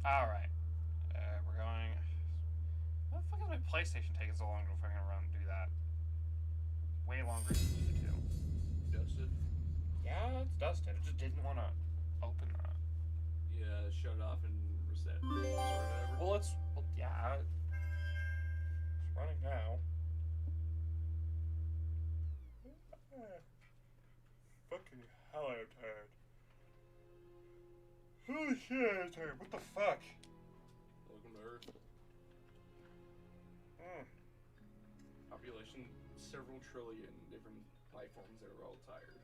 Alright. We're going... What the fuck is my PlayStation taking so long to fucking run and do that? Way longer than it needed to. Dusted? Yeah, it's dusted. It just didn't want to open that. Yeah, shut it off and reset. Sorry, Well, it's... Well, yeah. It's running now. Fucking hell, I'm tired. Holy shit, I'm tired. What the fuck? Welcome to Earth. Hmm. Population several trillion different life forms that are all tired.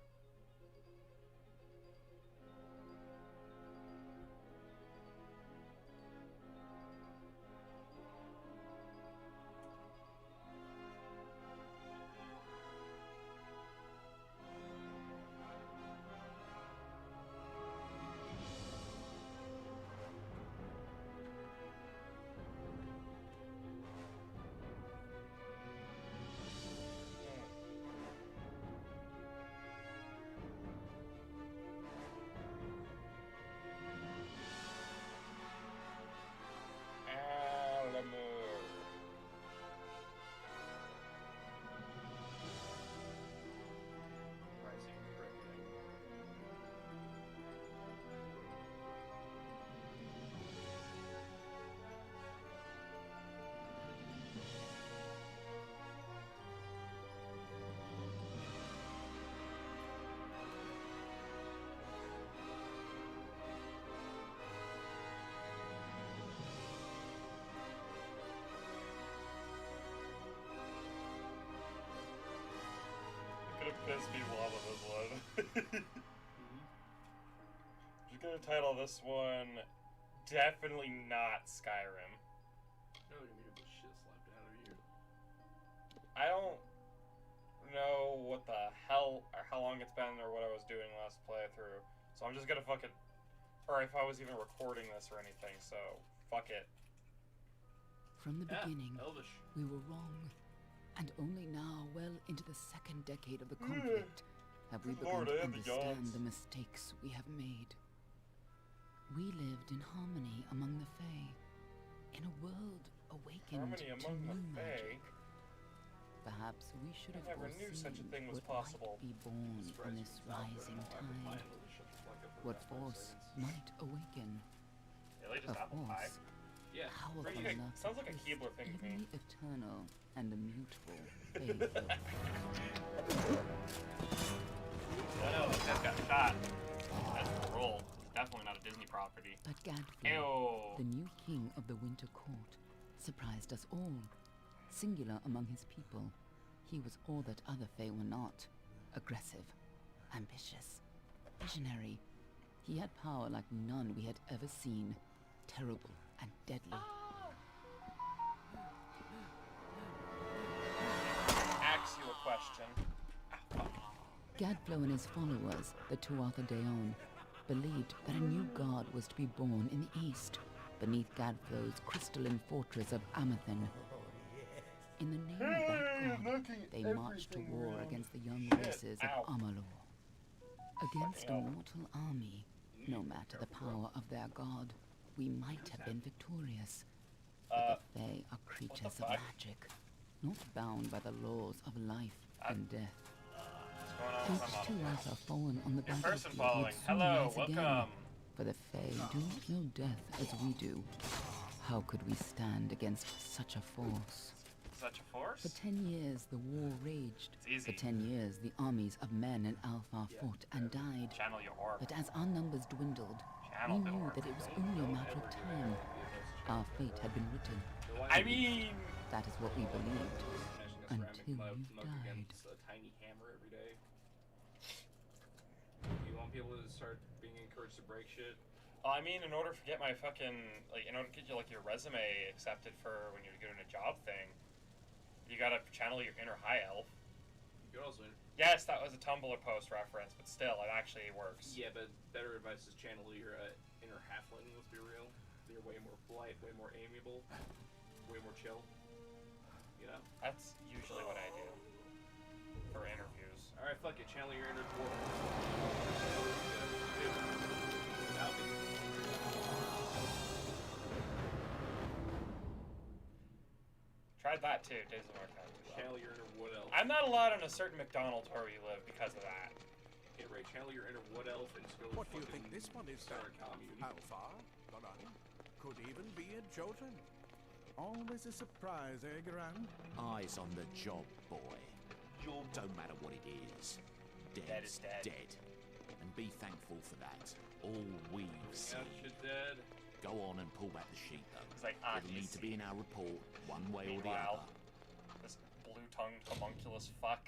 Rising President. Gonna piss people off with this one. I'm just gonna title this one definitely not Skyrim. No, you're gonna get the shit slapped out of you. I don't know what the hell or how long it's been or what I was doing last playthrough, so I'm just gonna fucking, or if I was even recording this or anything, so fuck it. From the beginning, Elvish. we were wrong. And only now, well into the second decade of the conflict, have we begun to understand the mistakes we have made. We lived in harmony among the Fae, in a world awakened to new magic. Perhaps we should have foreseen such a thing was what possible. might be born in this rising tide, what force might awaken. Really, just A apple pie? force Yeah. powerful Pretty- enough sounds like a to Keebler thing to even me. the eternal and immutable Fae. I know, this guy's got shot. That's the roll. It's definitely not a Disney property. But Gadfly, Ew. the new king of the Winter Court, surprised us all. Singular among his people, he was all that other Fae were not. Aggressive, ambitious, visionary. He had power like none we had ever seen. Terrible and deadly. Ask you a question. Gadflo and his followers, the Tuatha Deon, believed that a new god was to be born in the east, beneath Gadflo's crystalline fortress of Amathen. In the name of that god, they marched to war against the young races of Amalur. Against a mortal army, no matter the power of their god, we might have been victorious. But the Fae are creatures of magic, not bound by the laws of life and death. What's going on with my Each mom? Tuatha fallen on the Person battlefield following. would soon Hello, rise again. welcome. For the Fae do not know death as we do. How could we stand against such a force? Such a For force? 10 years, the war raged. It's easy. For 10 years, the armies of men and Alpha fought and died. Channel your orb. But as our numbers dwindled, Channel we the knew orb. that it was only a matter of time. Our fate had been written. I mean, That is what we believed. Smashing a Until ceramic you mug died. against a tiny hammer every day. You want people to start being encouraged to break shit? I mean, in order to get my fucking, like, in order to get your, like, your resume accepted for when you're doing a job thing, you gotta channel your inner high elf. You could also... Yes, that was a Tumblr post reference, but still, it actually works. Yeah, but better advice is channel your inner halfling, let's be real. They're way more polite, way more amiable, way more chill. You know? That's usually what I do for interviews. Alright, fuck it, channel your inner dwarf. tried that too. Days of Mortality. Channel your inner wood elf. I'm not allowed in a certain McDonald's where we live because of that. Yeah, right. Channel your inner wood elf and just go. What do you think this one is? Start a commune. How far? Garan? Could even be a Jotun. Always a surprise, eh, Garan? Eyes on the job, boy. Don't matter what it is. Dead is dead. Dead. And be thankful for that. All we've seen. Gotcha, dead. Go on and pull back the sheet, though. It's like, It'll need to be in our report, one way or the Meanwhile, other. this blue-tongued homunculus fuck.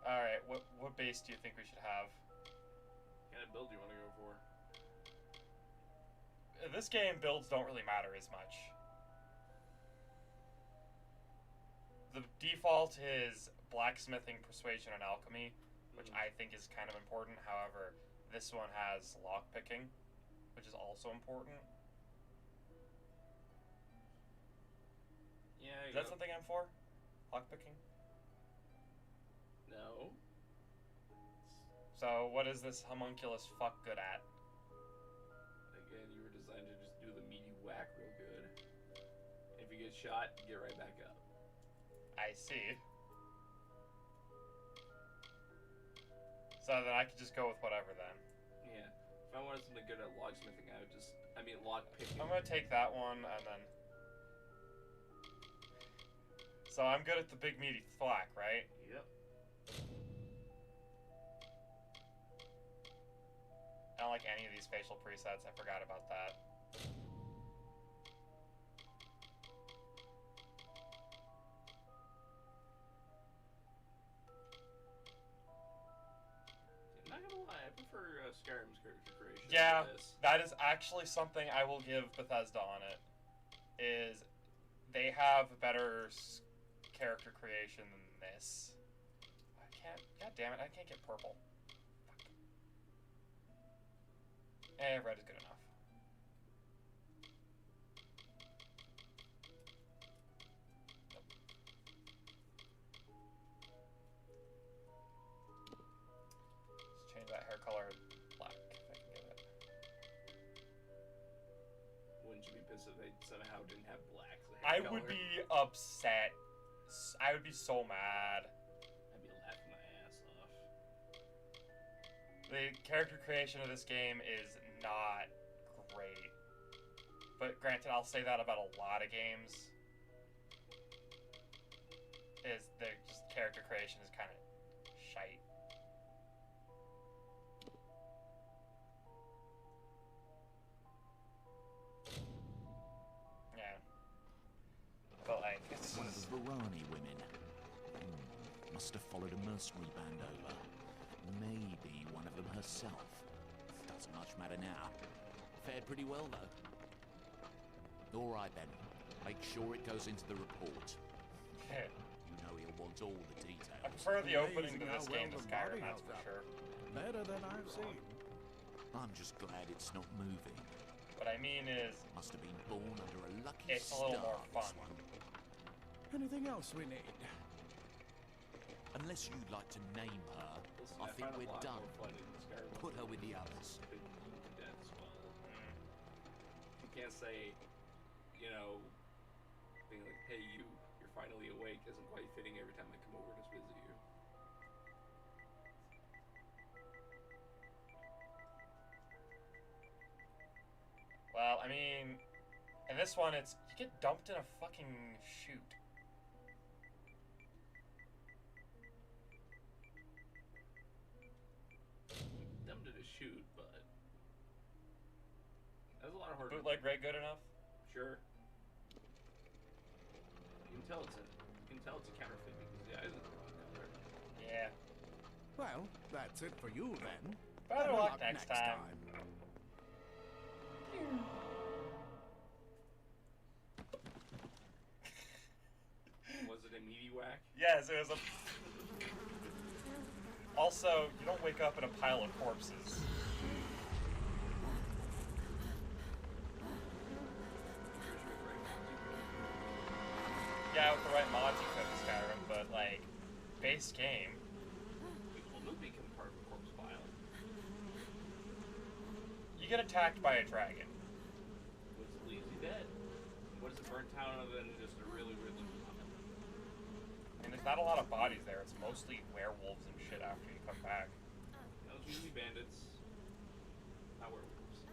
Alright, what base do you think we should have? What kind of build do you want to go for? In this game, builds don't really matter as much. The default is blacksmithing, persuasion, and alchemy, which I think is kind of important. However, this one has lockpicking, which is also important. Yeah, Is that something I'm for? Lockpicking? No. So, what is this homunculus fuck good at? Again, you were designed to just do the meaty whack real good. If you get shot, get right back up. I see. So then I could just go with whatever then. Yeah. If I wanted something good at locksmithing, I would just, lockpicking. I'm gonna take that one and then... So I'm good at the big meaty thwack, right? Yep. I don't like any of these facial presets, I forgot about that. I'm not gonna lie, I prefer Skyrim's character creation. Yeah, to this. that is actually something I will give Bethesda on it. Is they have better character creation than this. I can't. God damn it! I can't get purple. Fuck. Red is good enough. Nope. Let's change that hair color to black if I can get it. Wouldn't you be pissed if they somehow didn't have black? as a I hair would color? be upset. I would be so mad. I'd be laughing my ass off. The character creation of this game is not great. But granted, I'll say that about a lot of games. Is the just character creation is kind of shite. Yeah. But like, it's One of just... the Varani women. Must have followed a mercenary band over. Maybe one of them herself. Doesn't much matter now. Fared pretty well, though. All right, then. Make sure it goes into the report. You know he'll want all the details. I prefer the opening to Amazing how this game to well the Skyrim, body that's held for up. sure. Better than I've seen. I'm just glad it's not moving. What I mean is, Must have been born under a lucky it's a star, little more this fun. one. Anything else we need? Unless you'd like to name her, Listen, I think find a we're lot done. more fun in Skyrim. Put her with the others. Been beaten to death as well. Mm. You can't say, you know, being like, hey, you're finally awake isn't quite fitting every time I come over to visit you. Well, I mean, in this one, it's you get dumped in a fucking chute. Them to shoot, but that's a lot of hard. Bootleg Ray good enough? Sure. You can tell it's a counterfeit because the eyes are the wrong color. Yeah. Well, that's it for you then. Better luck next time. Was it a meaty whack? Yes, it was a... Also, you don't wake up in a pile of corpses. Yeah, with the right mods you could in Skyrim, but like, base game. Well, nobody can be part of a corpse pile. You get attacked by a dragon. burnt town other than just a really, really. I mean, there's not a lot of bodies there. It's mostly werewolves and shit after you come back. You know, it's usually bandits, not werewolves.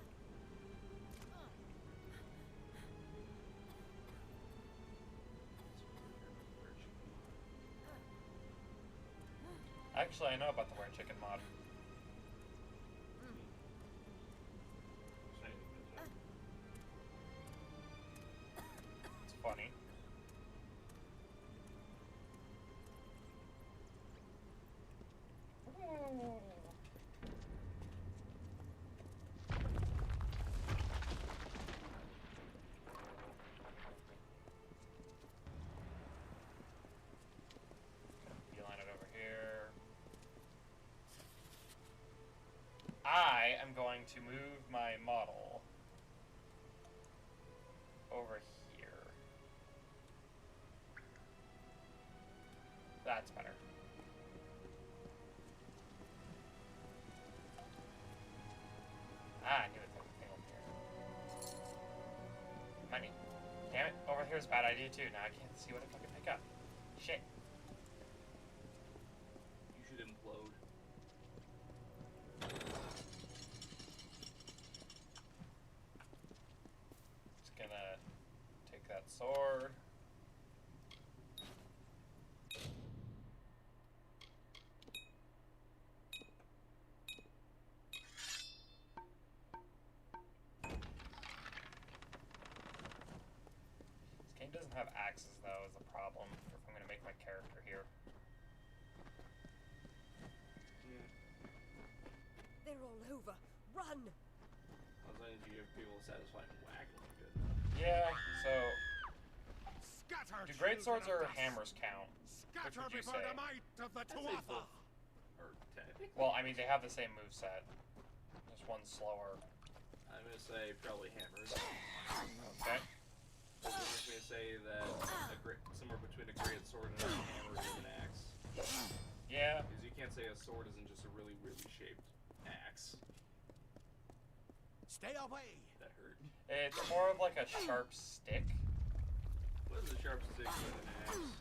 Actually, I know about the Were Chicken mod. It's funny. Beeline it over here. I am going to move my model over here. That's better. I knew it was something over here. Money. Damn it, over here is a bad idea too. Now I can't see what I fucking pick up. Shit. You should implode. Just gonna take that sword. This game doesn't have axes though, is the problem if I'm gonna make my character here. Yeah. They're all over. Run! As long as you give people a satisfying whack, it'll be good. Yeah, so Scatter, do great swords children or of dust. hammers count? Scatter would you before say? the might of the I'd say Tuatha. both. Or technically. Well, I mean they have the same moveset. Just one's slower. I'm gonna say probably hammers. Okay. It makes me say that somewhere between a great sword and a hammer is an axe. Yeah. Because you can't say a sword isn't just a really weirdly shaped axe. Stay away. That hurt. It's more of like a sharp stick. What is a sharp stick with an axe?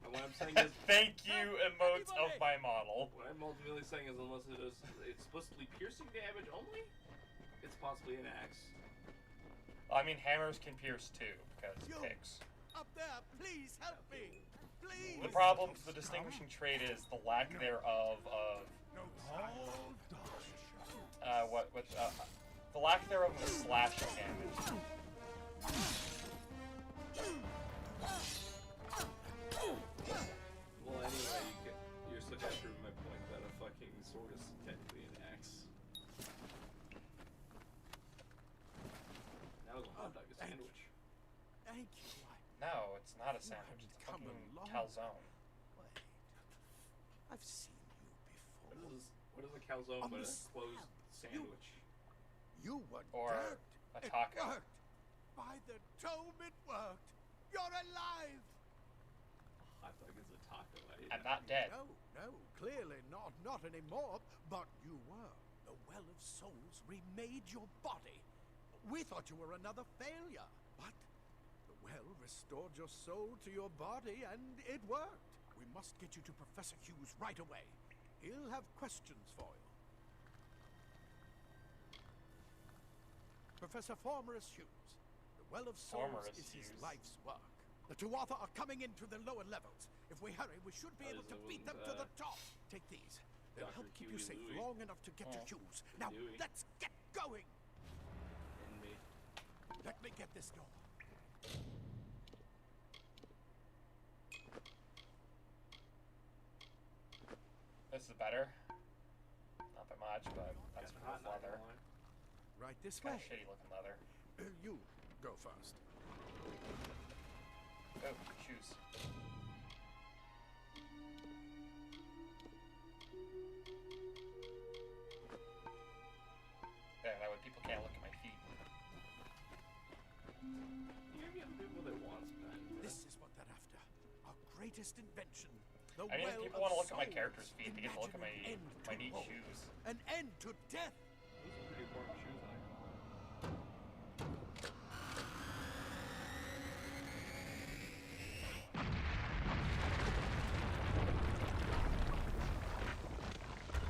And what I'm saying is, Thank you, emotes of my model. what I'm ultimately saying is, unless it is explicitly piercing damage only, it's possibly an axe. I mean, hammers can pierce too, because You. picks. Up there, please help me. Please. The problem, the distinguishing trait is the lack thereof of, No time. the lack thereof of slashing damage. Well, anyway, you're still gonna prove my point that a fucking sword is technically an axe. Now it's a hot dog, a Thank sandwich. Thank you. No, it's not a sandwich, it's a Come fucking along. calzone. Wait. I've seen you before. What is a calzone On but the a closed smell. sandwich? You were Or dead. a It taco. worked. By the tome, it worked. You're alive. A hot dog is a taco. I'm not dead. No, clearly not anymore. But you were. The Well of Souls remade your body. We thought you were another failure, but the well restored your soul to your body, and it worked. We must get you to Professor Hughes right away. He'll have questions for you. Professor Formerus Hughes. The Well of Souls Formerus is his Hughes. life's work. The Tuatha are coming into the lower levels. If we hurry, we should be That able is to the beat one, them to the top. Take these. They'll Dr. help keep you Huey safe Louie. long enough to get to Oh. Hughes. Now, Dewey. let's get going. And me. Let me get this door. This is better. Not by much, but that's Kinda cool hot, not leather. gonna lie. Right this Kind way. of shitty looking leather. You go first. Oh, shoes. There, that way people can't look at my feet. You gotta be able to do what they want sometimes, bro. This is what they're after. Our greatest invention. The I mean, well people of want to look at my souls. character's feet. They get to look at Imagine an end my to neat hope. shoes. An end to death. Those are pretty important shoes,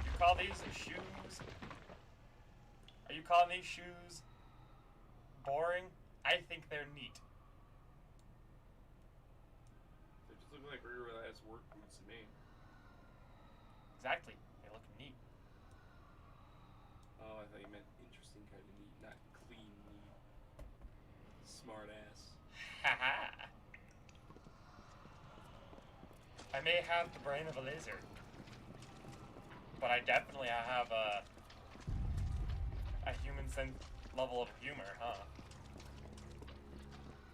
You call these shoes? Are you calling these shoes boring? I think they're neat. They just look like regular ass work boots to me. Exactly. They look neat. Oh, I thought you meant interesting kind of neat, not clean neat. Smart ass. Haha. I may have the brain of a lizard, but I definitely have a human sense level of humor, huh?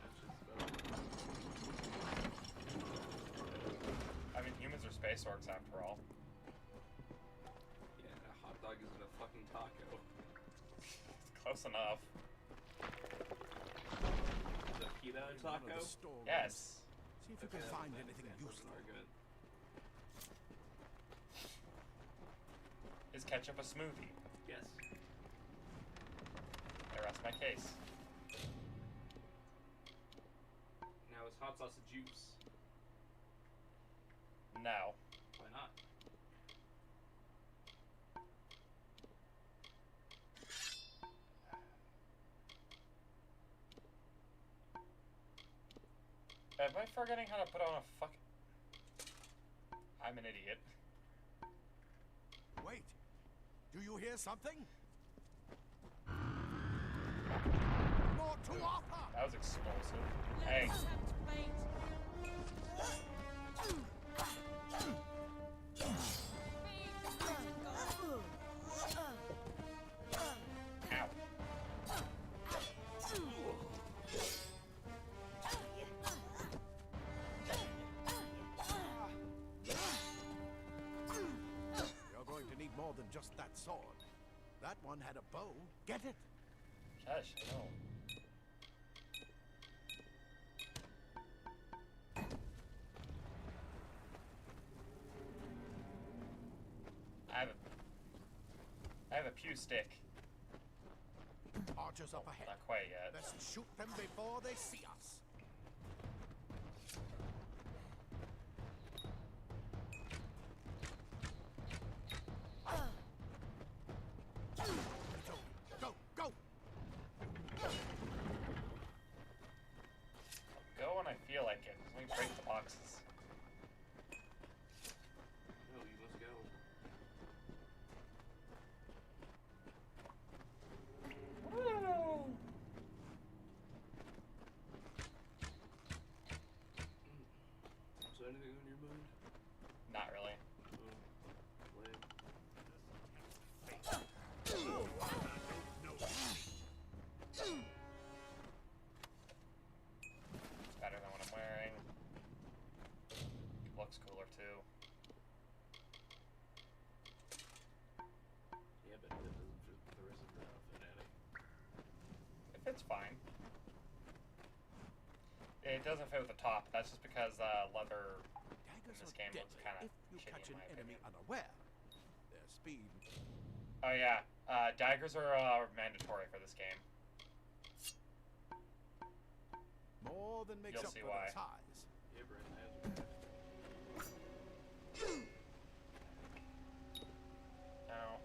That's just I mean, humans are space orcs after all. yeah, a hot dog isn't a fucking taco. It's close enough. Is a pita a In one of taco? the storerooms. Yes. See if you Okay, can find that's anything those useful. are good. Is ketchup a smoothie? Yes. I rest my case. Now is hot sauce a juice? No. Why not? Am I forgetting how to put on a fuck? I'm an idiot. Wait. Do you hear something? More to offer. That was explosive. Hey. Let's have wait. Ow. You're going to need more than just that sword. That one had a bow. Get it? Gosh, no. I have a pew stick. Archers up ahead. Not quite yet. Let's shoot them before they see us. Go, go! I'll go when I feel like it. Let me break the boxes. No, you must go. Is there anything on your mind? Not really. Lame. It's better than what I'm wearing. Looks cooler too. Yeah, but it doesn't fit the rest of your outfit, Addy. It fits fine. It doesn't fit with the top. That's just because leather Daggers this are game looks deadly kinda if you shitty catch in an my enemy opinion. unaware. Their speed. Oh yeah, daggers are mandatory for this game. More than makes You'll up see for why. their size. Yeah, Brandon has it. Ow.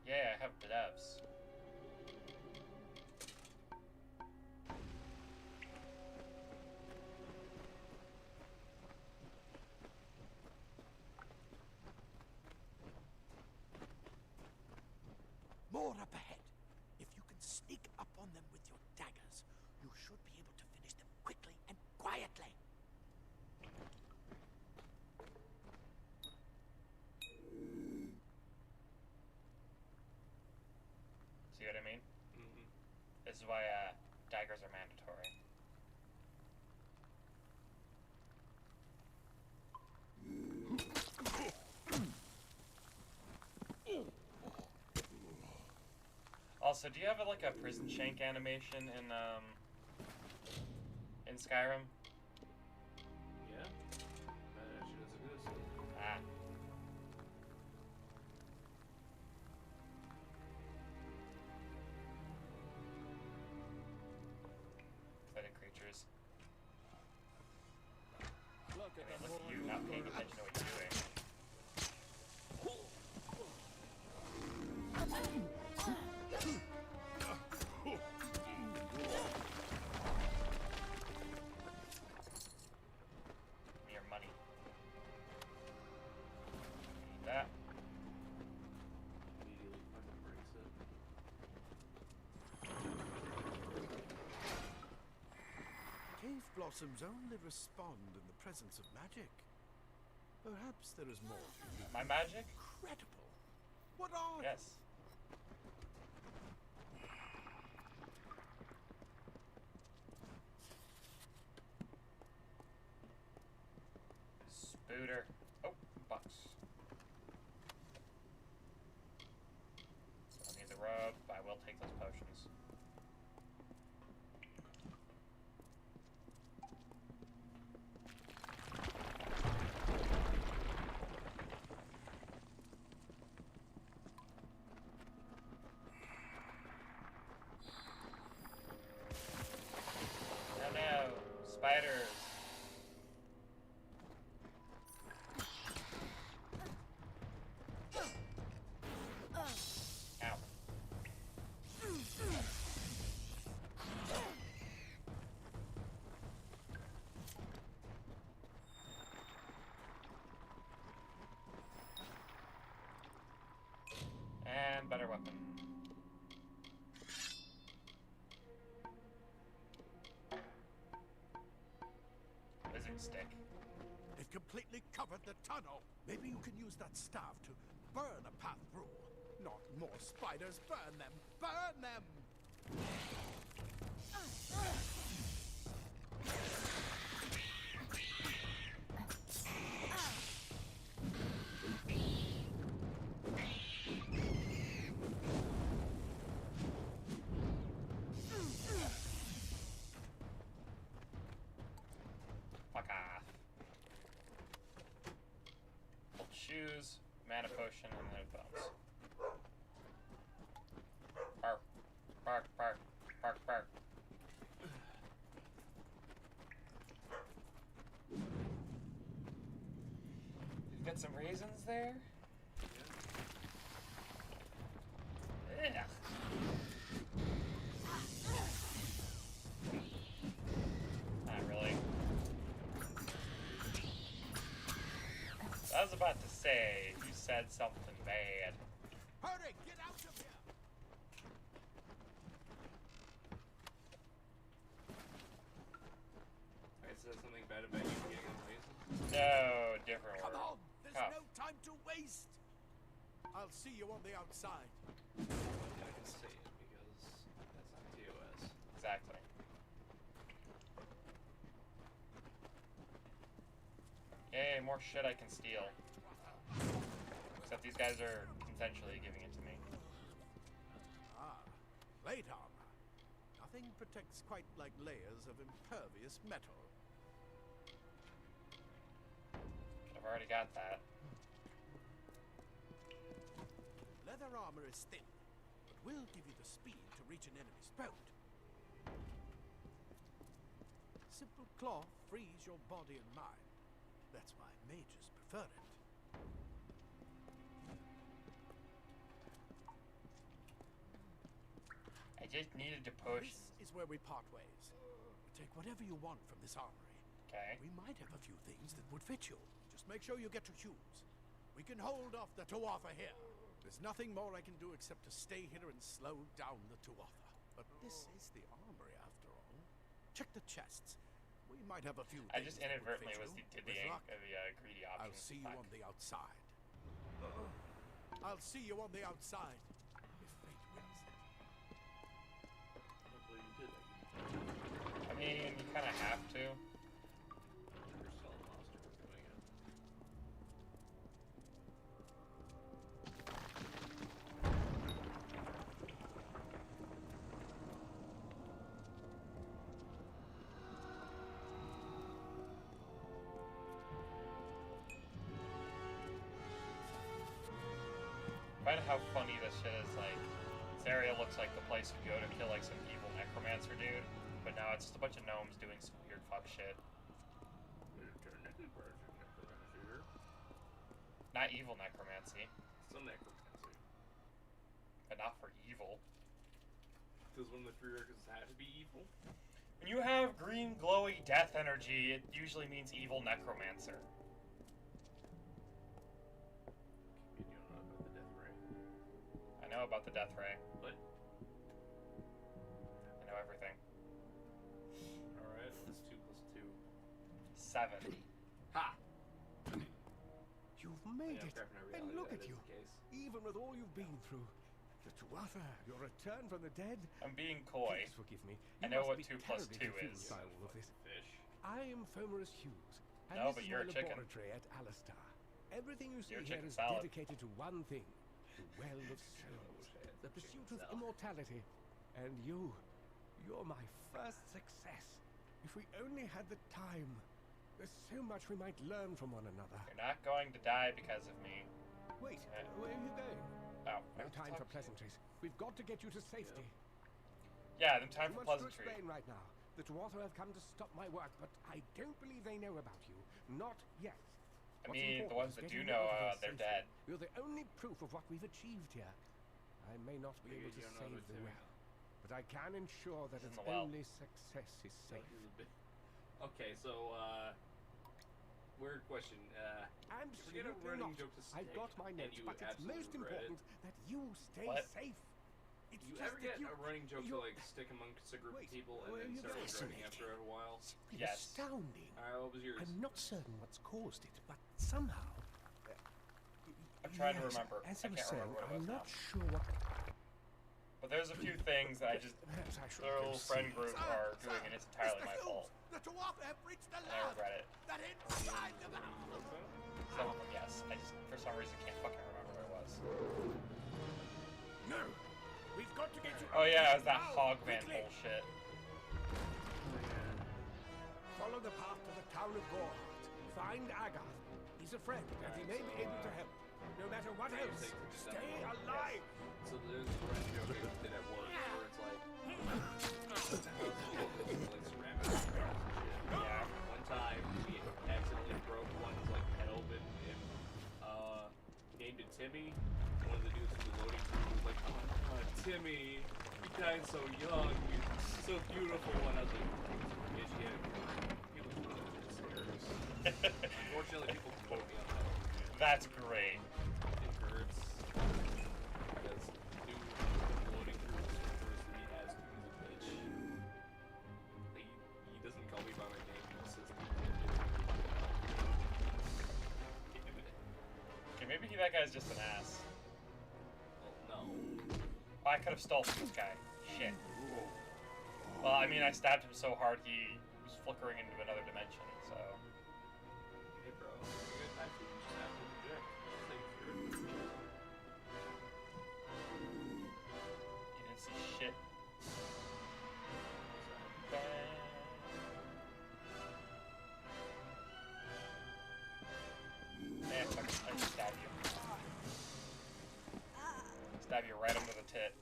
Yeah, I have gloves. More up ahead. If you can sneak up on them with your daggers, you should be able to finish them quickly and quietly. See what I mean? Mm-hmm. This is why daggers are mandatory. Also, do you have like a prison shank animation in Skyrim? Yeah. She does exist. Ah. Pathetic creatures. Look I at mean, the look at you morning not paying attention to what you're doing. Give me your money. Need that. Immediately fucking breaks it. Cave blossoms only respond in the presence of magic. Perhaps there is more to you. My magic? Incredible. What are you? Yes. Spooter. Oh, box. Don't need the rub, but I will take those potions. Oh no, spiders. Ow. And better weapon. Lizard stick. It completely covered the tunnel. Maybe you can use that staff to burn a path through. Not more spiders. Burn them. Burn them. Fuck off. Old shoes, mana potion, and then bones. Bark. Bark, bark, bark, bark. You've got some raisins there? Ugh. Not really. I was about to say, you said something bad. Hurry, get out of here. I said something bad about you getting a reason. No, different Come word. on. There's Cuff. no time to waste. I'll see you on the outside. I can say it because that's not TOS. Exactly. Yay, more shit I can steal. Except these guys are consensually giving it to me. Ah, plate armor. Nothing protects quite like layers of impervious metal. I've already got that. Leather armor is thin, but will give you the speed to reach an enemy's throat. Simple cloth frees your body and mind. That's why mages prefer it. I just needed to push. This is where we part ways. Take whatever you want from this armory. Okay. We might have a few things that would fit you. Just make sure you get to choose. We can hold off the Tuatha here. There's nothing more I can do except to stay here and slow down the Tuatha. But this is the armory after all. Check the chests. We might have a few I things just that would inadvertently fit was you. did With the luck, greedy option. I'll see you Fuck. on the outside. I'll see you on the outside. If fate wills it. Hopefully you did it. I mean, you kind of have to. You're still a monster for doing it. find how funny this shit is. Like, this area looks like the place you go to kill like some evil necromancer dude, but now it's just a bunch of gnomes doing some weird fuck shit. Not evil necromancy. Some necromancy. But not for evil. Does one of the prerequisites have to be evil? When you have green glowy death energy, it usually means evil necromancer. You don't know about the death ray. I know about the death ray. What? I know everything. Alright, that's 2 + 2. 7. Ha! You've made Yeah, it. crap, in And reality, look that at is you. the case. Even with all you've been through. The Tuatha, your return from the dead. I'm being coy. Please forgive me. I You know must what be 2 + terribly 2 confused is. by all of this. Fish. I am Fomerus Hughes, and No, this but is you're my a chicken. laboratory at Alistar. Everything you see You're a here chicken is salad. dedicated to one thing: the Well of Souls, the pursuit of immortality. And you're my first success. If we only had the time, there's so much we might learn from one another. You're not going to die because of me. Wait, where are you going? Oh, No time for pleasantries. We've got to get you to safety. Yeah, then time Too for much to pleasantry. explain right now. The Tuatha have come to stop my work, but I don't believe they know about you. Not yet. I What's mean, the important ones is that getting do you know, out of here they're safely. dead. You're the only proof of what we've achieved here. I may not be able to You don't know save what's the there. well, but I can ensure that He's in its the well. only success is safe. Okay, so, weird question. Forget a Absolutely running not. joke to I've stick, got my and notes, you but it's absolutely most regret it. important that you stay What? safe. It's You just ever that get a running joke to, you're like, stick amongst a group Wait, of people where and are then you start going? regretting after a while? simply Yes. astounding. Alright, what was yours? I'm not certain what's caused it, but somehow. I'm trying to yes, remember. As I I was can't saying, remember what it I'm was not now. sure what. But there's a few things that I just, Perhaps I should their go little friend see. group are doing, and it's entirely my fault. The Tuatha have reached the And I regret it. That inside the Some of them, yes. I just, for some reason, can't fucking remember what it was. No, we've got to get you. Oh yeah, it was that now, Hogman quickly. bullshit. Follow the path to the town of Gorhart. Find Agath. He's a friend, and he may be able to help. No matter what else, stay alive. So there's a running joke I did at work where it's like, like ceramic and shit. Yeah. One time, we accidentally broke one's like head open and named it Timmy. One of the dudes from the loading crew was like, "Oh my god, Timmy, you died so young, you're so beautiful." And I was like, "Yeah, she had it." Unfortunately, people quote me on that. That's great. It hurts because dude from the loading crew refers to me as he's a bitch. He doesn't call me by my name. He says Okay, maybe that guy's just an ass. well, no. Oh, I could have stole from this guy. Shit. Well, I mean, I stabbed him so hard he was flickering into another dimension, so. Hey, bro. You good? Actually, you just have to reject. You didn't see shit. Man, fucking, I just stab you. Stab you right under the tit.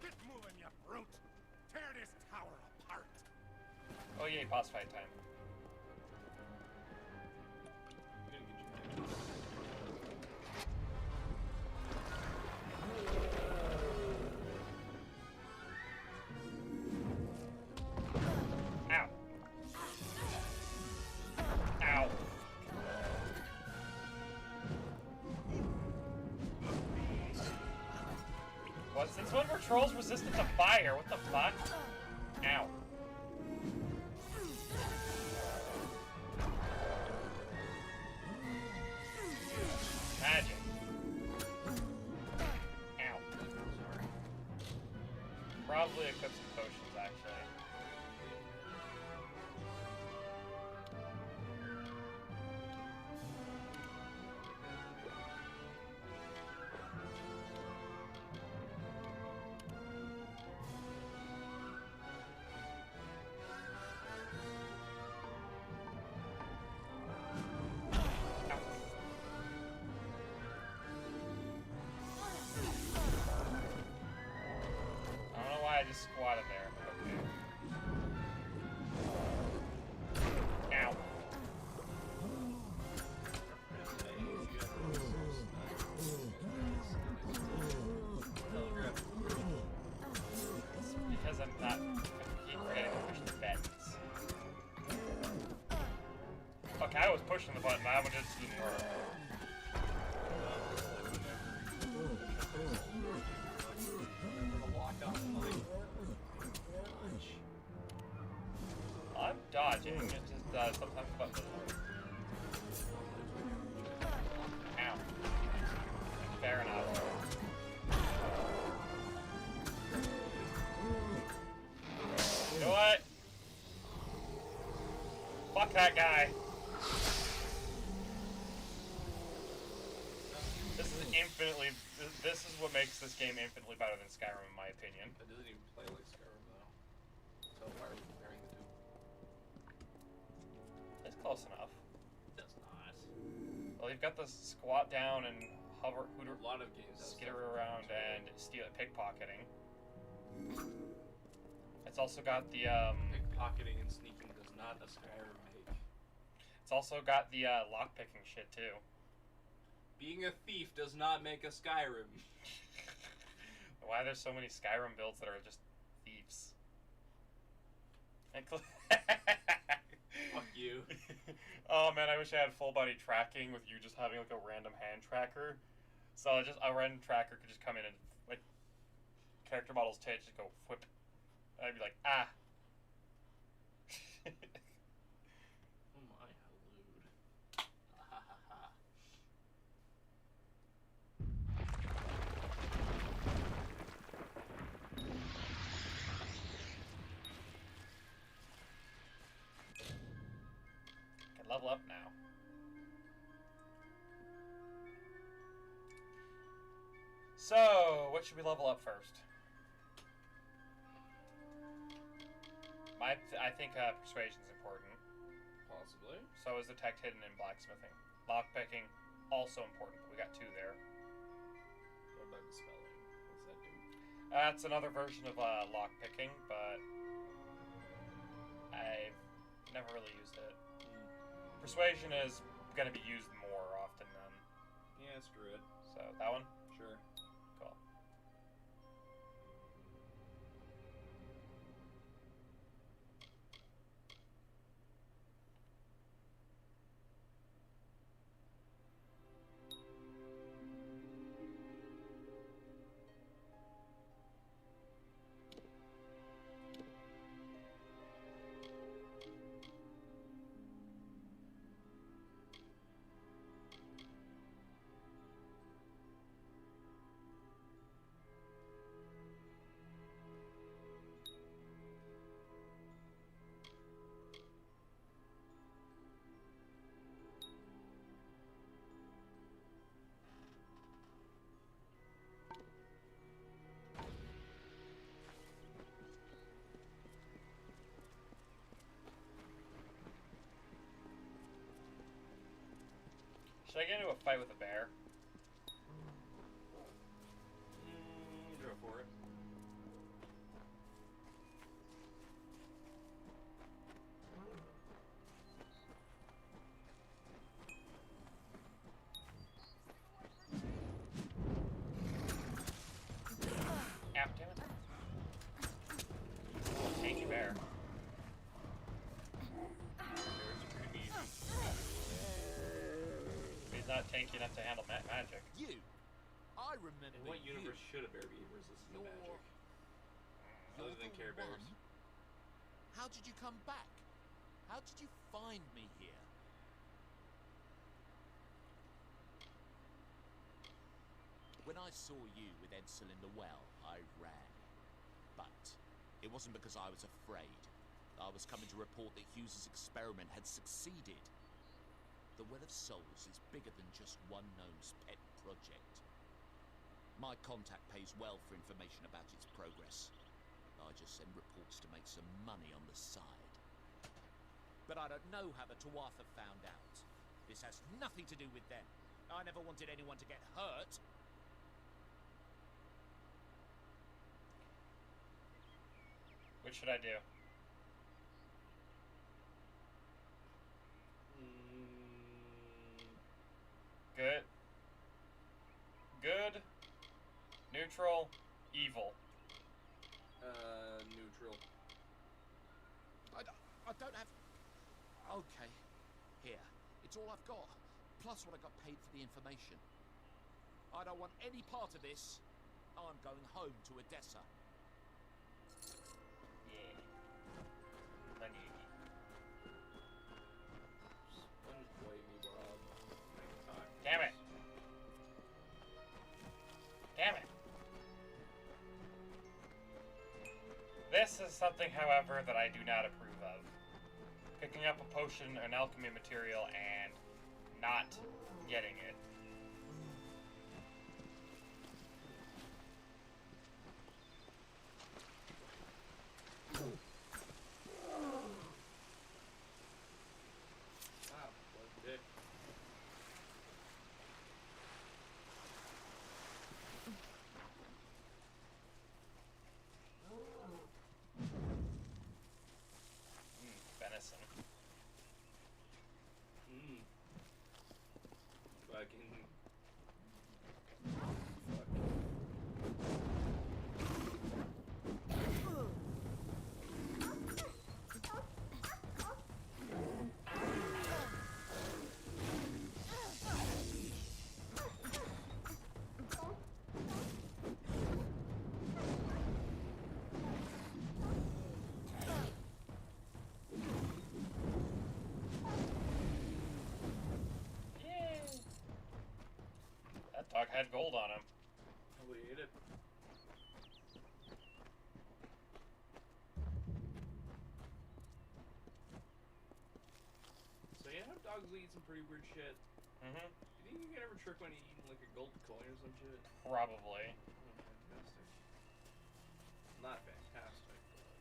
Get moving, you brute! Tear this tower apart! Oh yay, boss fight time. Ow. Ow. What? Since when were trolls resistant to fire? What the fuck? Ow. Magic. Ow. Probably equip some potions, actually. just squatted there. Okay. Ow. Because I'm not. I keep forgetting to push the buttons. Okay, I was pushing the button, that one just didn't work. I'm dodging, it just sometimes the button doesn't work. Ow. Fair enough. You know what? Fuck that guy. This is what makes this game infinitely better than Skyrim, in my opinion. It doesn't even play like Skyrim, though. So why are we comparing the two? It's close enough. It does not. Well, you've got the squat down and hover, hooter, A lot of games have skitter around and steal pickpocketing. It's also got the pickpocketing and sneaking does not a Skyrim make. It's also got the lockpicking shit too. Being a thief does not make a Skyrim. Why there's so many Skyrim builds that are just thieves? Fuck you. Oh man, I wish I had full body tracking with you just having like a random hand tracker. So just a random tracker could just come in and like character model's tail just go whip. And I'd be like, ah. Oh my, how lewd. Ha ha ha. Can level up now. So, what should we level up first? I think persuasion's important. Possibly. So is detect hidden and blacksmithing. Lockpicking, also important. We got 2 there. What about dispelling? What's that do? That's another version of lockpicking, but I've never really used it. Persuasion is going to be used more often than. Yeah, screw it. So that one? Sure. Cool. Should I get into a fight with a bear? Go for it. Ow, damn it. Tanky bear. It's pretty easy. He's not tanky enough to handle magic. You! I remember In what you. universe should a bear be resistant to magic? Other than Care Bears. One? How did you come back? How did you find me here? When I saw you with Edsel in the well, I ran. But it wasn't because I was afraid. I was coming to report that Hughes's experiment had succeeded. The Well of Souls is bigger than just one gnome's pet project. My contact pays well for information about its progress. I just send reports to make some money on the side. But I don't know how the Tuatha found out. This has nothing to do with them. I never wanted anyone to get hurt. What should I do? Good. Good. Neutral. Evil. Neutral. I don't have... Okay. Here. It's all I've got. Plus what I got paid for the information. I don't want any part of this. I'm going home to Odessa. Yeah. Money. Sponge wavy, Bob. Next time. Damn it. Damn it. This is something, however, that I do not approve of. Picking up a potion, an alchemy material, and not getting it. Wow, what a dick. Venison. Fucking... That dog had gold on him. Probably ate it. So you know dogs will eat some pretty weird shit. Mm-hmm. You think you can ever trick one into eating like a gold coin or some shit? Probably. Oh, fantastic. Not fantastic, but...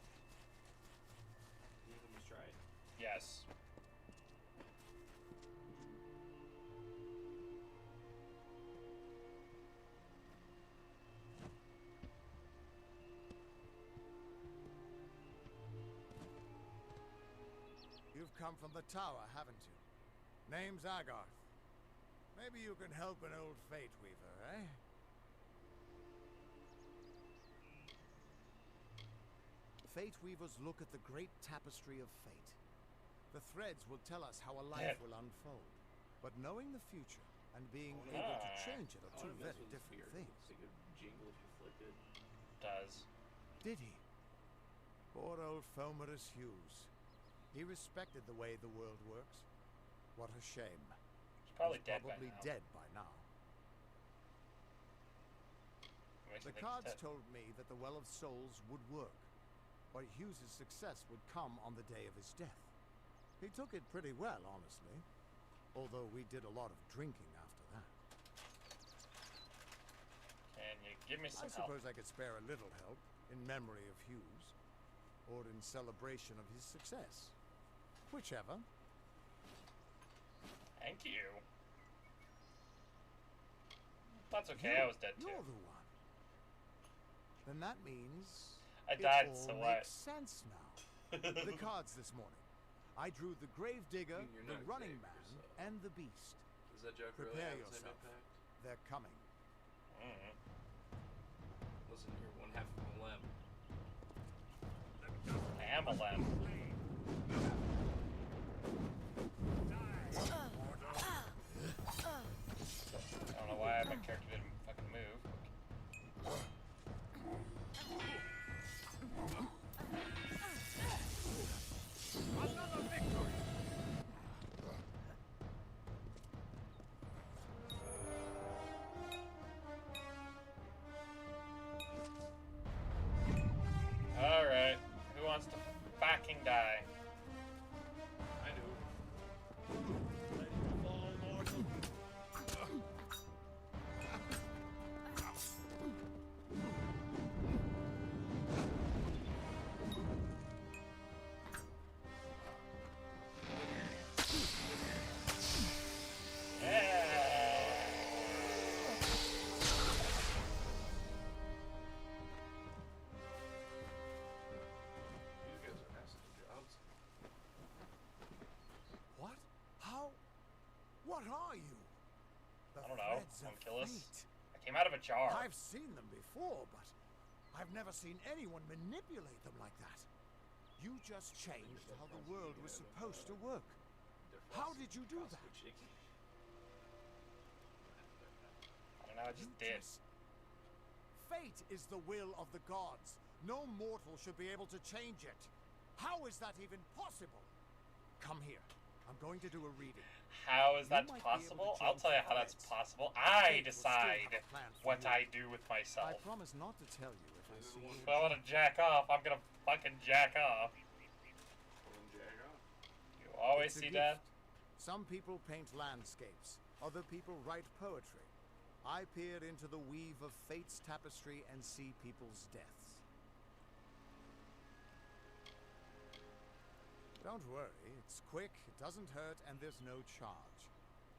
You almost tried. Yes. You've come from the tower, haven't you? Name's Agarth. Maybe you can help an old fate weaver, eh? Fate weavers look at the great tapestry of fate. The threads will tell us how a life will unfold. But knowing the future and being able to change it are two very different things. It's like a jingle if you flicked it. Does. Did he? Poor old Fomerus Hughes. He respected the way the world works. What a shame. He's probably He's dead probably by now. dead by now. Makes The me think he's cards dead. told me that the Well of Souls would work, but Hughes's success would come on the day of his death. He took it pretty well, honestly, although we did a lot of drinking after that. Can you give me some I suppose I could spare a little help in memory of Hughes, or in celebration of his success. Whichever. Thank you. That's okay, I was dead too. You're the one. Then that means I died, it all so what? makes sense now. The cards this morning. I drew the Gravedigger, I mean, you're the not Running Xavier, Man, so- and the Beast. Does that joke really Prepare have the same yourself. impact? They're coming. Mm. Listen, you're one half of a limb. I am a lamb. I don't know why my character didn't fucking move. Another victory! Alright, who wants to fucking die? I do. Words of Homunculus. fate. I came out of a jar. I've seen them before, but I've never seen anyone manipulate them like that. You just changed how the world was supposed to work. How did you do that? I don't know, I just did. Fate is the will of the gods. No mortal should be able to change it. How is that even possible? Come here. I'm going to do a reading. How is that You might be able to possible? I'll change tell you how that's threads. possible. Fate I will still have decide a plan for what you. I do with I myself. promise not to tell you if I see you. If I want to jack off, I'm gonna fucking jack off. You always It's a see gift. that? Some people paint landscapes. Other people write poetry. I peer into the weave of fate's tapestry and see people's deaths. Don't worry, it's quick, it doesn't hurt, and there's no charge.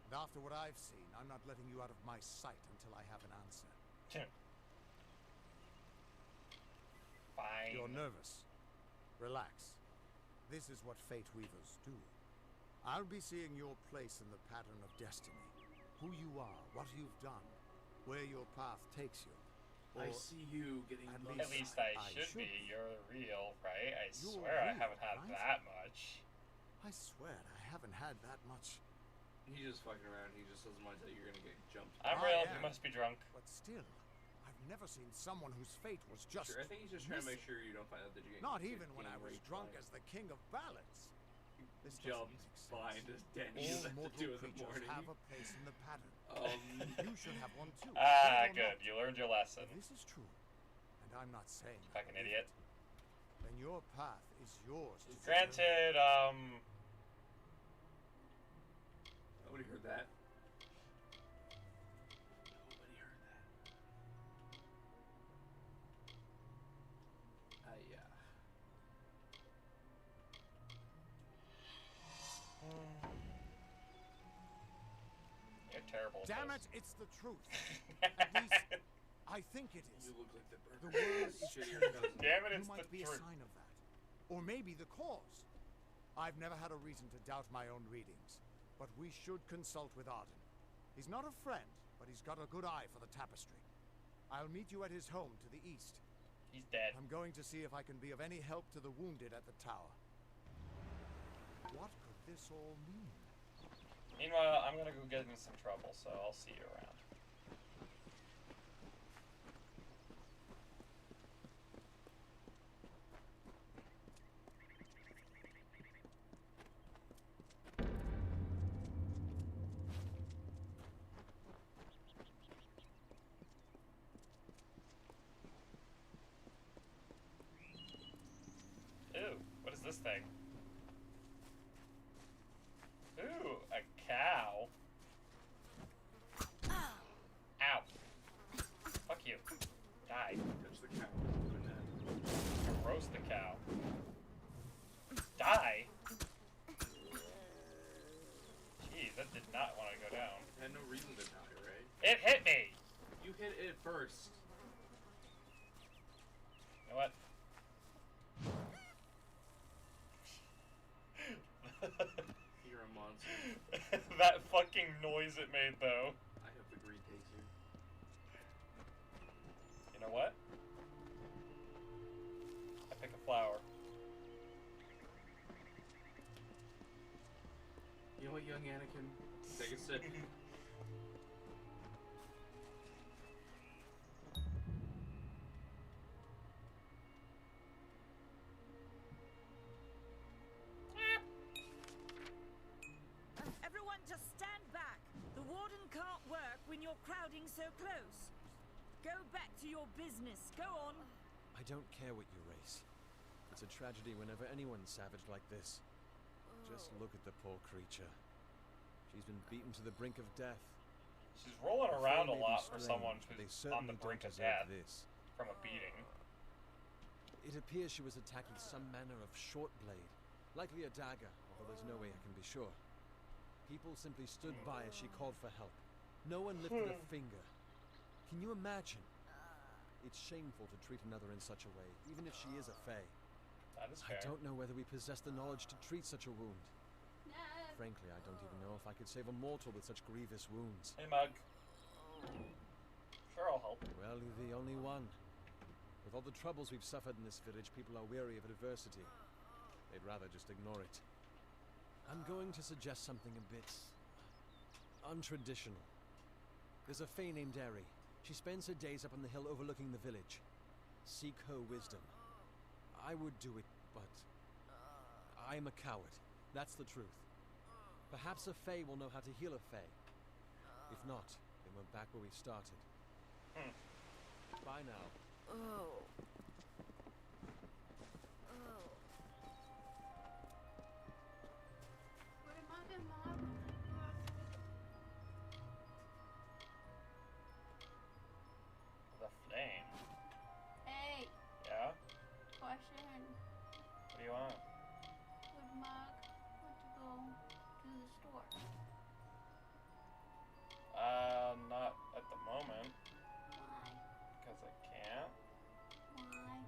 And after what I've seen, I'm not letting you out of my sight until I have an answer. Fine. You're nervous. Relax. This is what fate weavers do. I'll be seeing your place in the pattern of destiny. Who you are, what you've done, where your path takes you. I Or see you getting at lucky. At least I I should should be. be. You're real, right? I You're swear I real, haven't had right? that much. I swear I haven't had that much. He's just fucking around. He just doesn't mind that you're gonna get jumped. I'm I real. am. You must be drunk. But still, I've never seen someone whose fate was just Sure, I think he's just trying to make missing. sure you don't find out that you get Not get even when I was raped drunk by as the king of ballads. This doesn't jumped make sense. behind his Danny All at the mortal 2 in the creatures morning. have a place in the pattern. Um, You should have one too. Ah, whether or good. not. You learned your lesson. If this is true, and I'm not saying I Fucking believe idiot. it, then your path is yours to determine. Granted, nobody heard that. Nobody heard that. Yeah. you're terrible. at Damn this. it, it's the truth. At least I think it is. You look like the The burger. world is Shit, your changing. cousin. Damn it, You it's might the be a truth. sign of that. Or maybe the cause. I've never had a reason to doubt my own readings, but we should consult with Arden. He's not a friend, but he's got a good eye for the tapestry. I'll meet you at his home to the east. He's dead. I'm going to see if I can be of any help to the wounded at the tower. What could this all mean? Meanwhile, I'm gonna go get in some trouble, so I'll see you around. Ooh, what is this thing? Ooh, a cow. Ow. Fuck you. Die. Touch the cow. Doing that. Roast the cow. Die? Jeez, that did not want to go down. It had no reason to die, right? It hit me! You hit it first. You know what? You're a monster. That fucking noise it made, though. I hope the greed takes you. You know what? I pick a flower. You know what, young Anakin? Take a sip. Everyone just stand back. The warden can't work when you're crowding so close. Go back to your business. Go on. I don't care what you race. It's a tragedy whenever anyone's savage like this. Just look at the poor creature. She's been beaten to the brink of death. She's rolling The around fray a may be lot for strange, someone but they who's on the certainly brink don't of deserve death this. from a beating. It appears she was attacking some manner of short blade, likely a dagger, although there's no way I can be sure. People simply stood by as she called for help. No one lifted a finger. Can you imagine? It's shameful to treat another in such a way, even if she is a fae. That is I fair. don't know whether we possess the knowledge to treat such a wound. Frankly, I don't even know if I could save a mortal with such grievous wounds. Hey, Mug. Sure, I'll help. Well, you're the only one. With all the troubles we've suffered in this village, people are weary of adversity. They'd rather just ignore it. I'm going to suggest something a bit untraditional. There's a fae named Eri. She spends her days up on the hill overlooking the village. Seek her wisdom. I would do it, but I'm a coward. That's the truth. Perhaps a fae will know how to heal a fae. If not, then we're back where we started. Bye now. Oh. The flame. Hey, Yeah? question. What do you want? Would Mug want to go to the store? Not at the moment. Why? Because I can't. Why?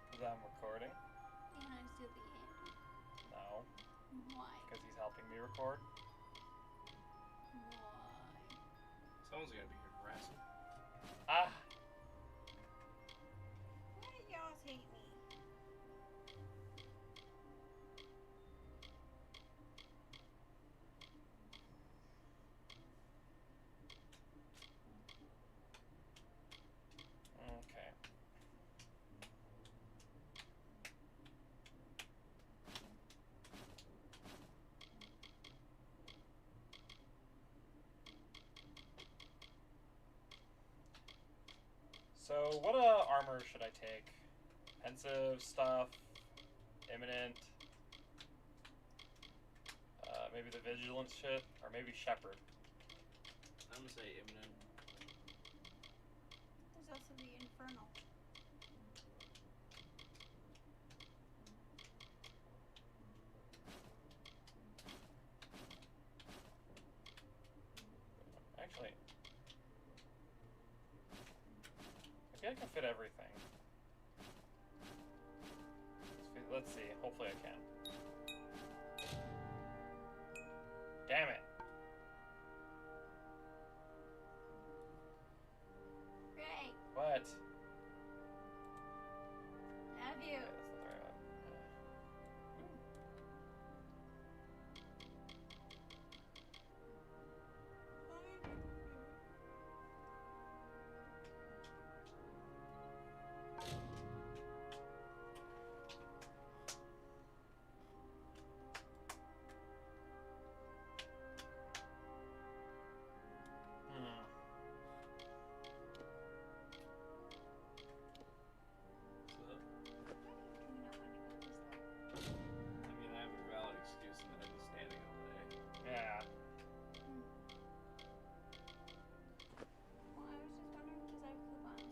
Because I'm recording. You want to steal the candy? No. Why? Because he's helping me record. Why? Someone's gonna be here harassing. Ah! Why did y'all hate me? Okay. So, what armor should I take? Pensive stuff, imminent, maybe the vigilance shit, or maybe shepherd. I'm gonna say imminent. There's also the infernal. Actually, maybe I can fit everything. Let's see. Hopefully I can. Damn it. Great. What? Have you? Okay, that's not the right one. So, Do we not want to go this way? I mean, I have a valid excuse in that I've been standing all day. Yeah. Well, I was just wondering because I have coupons.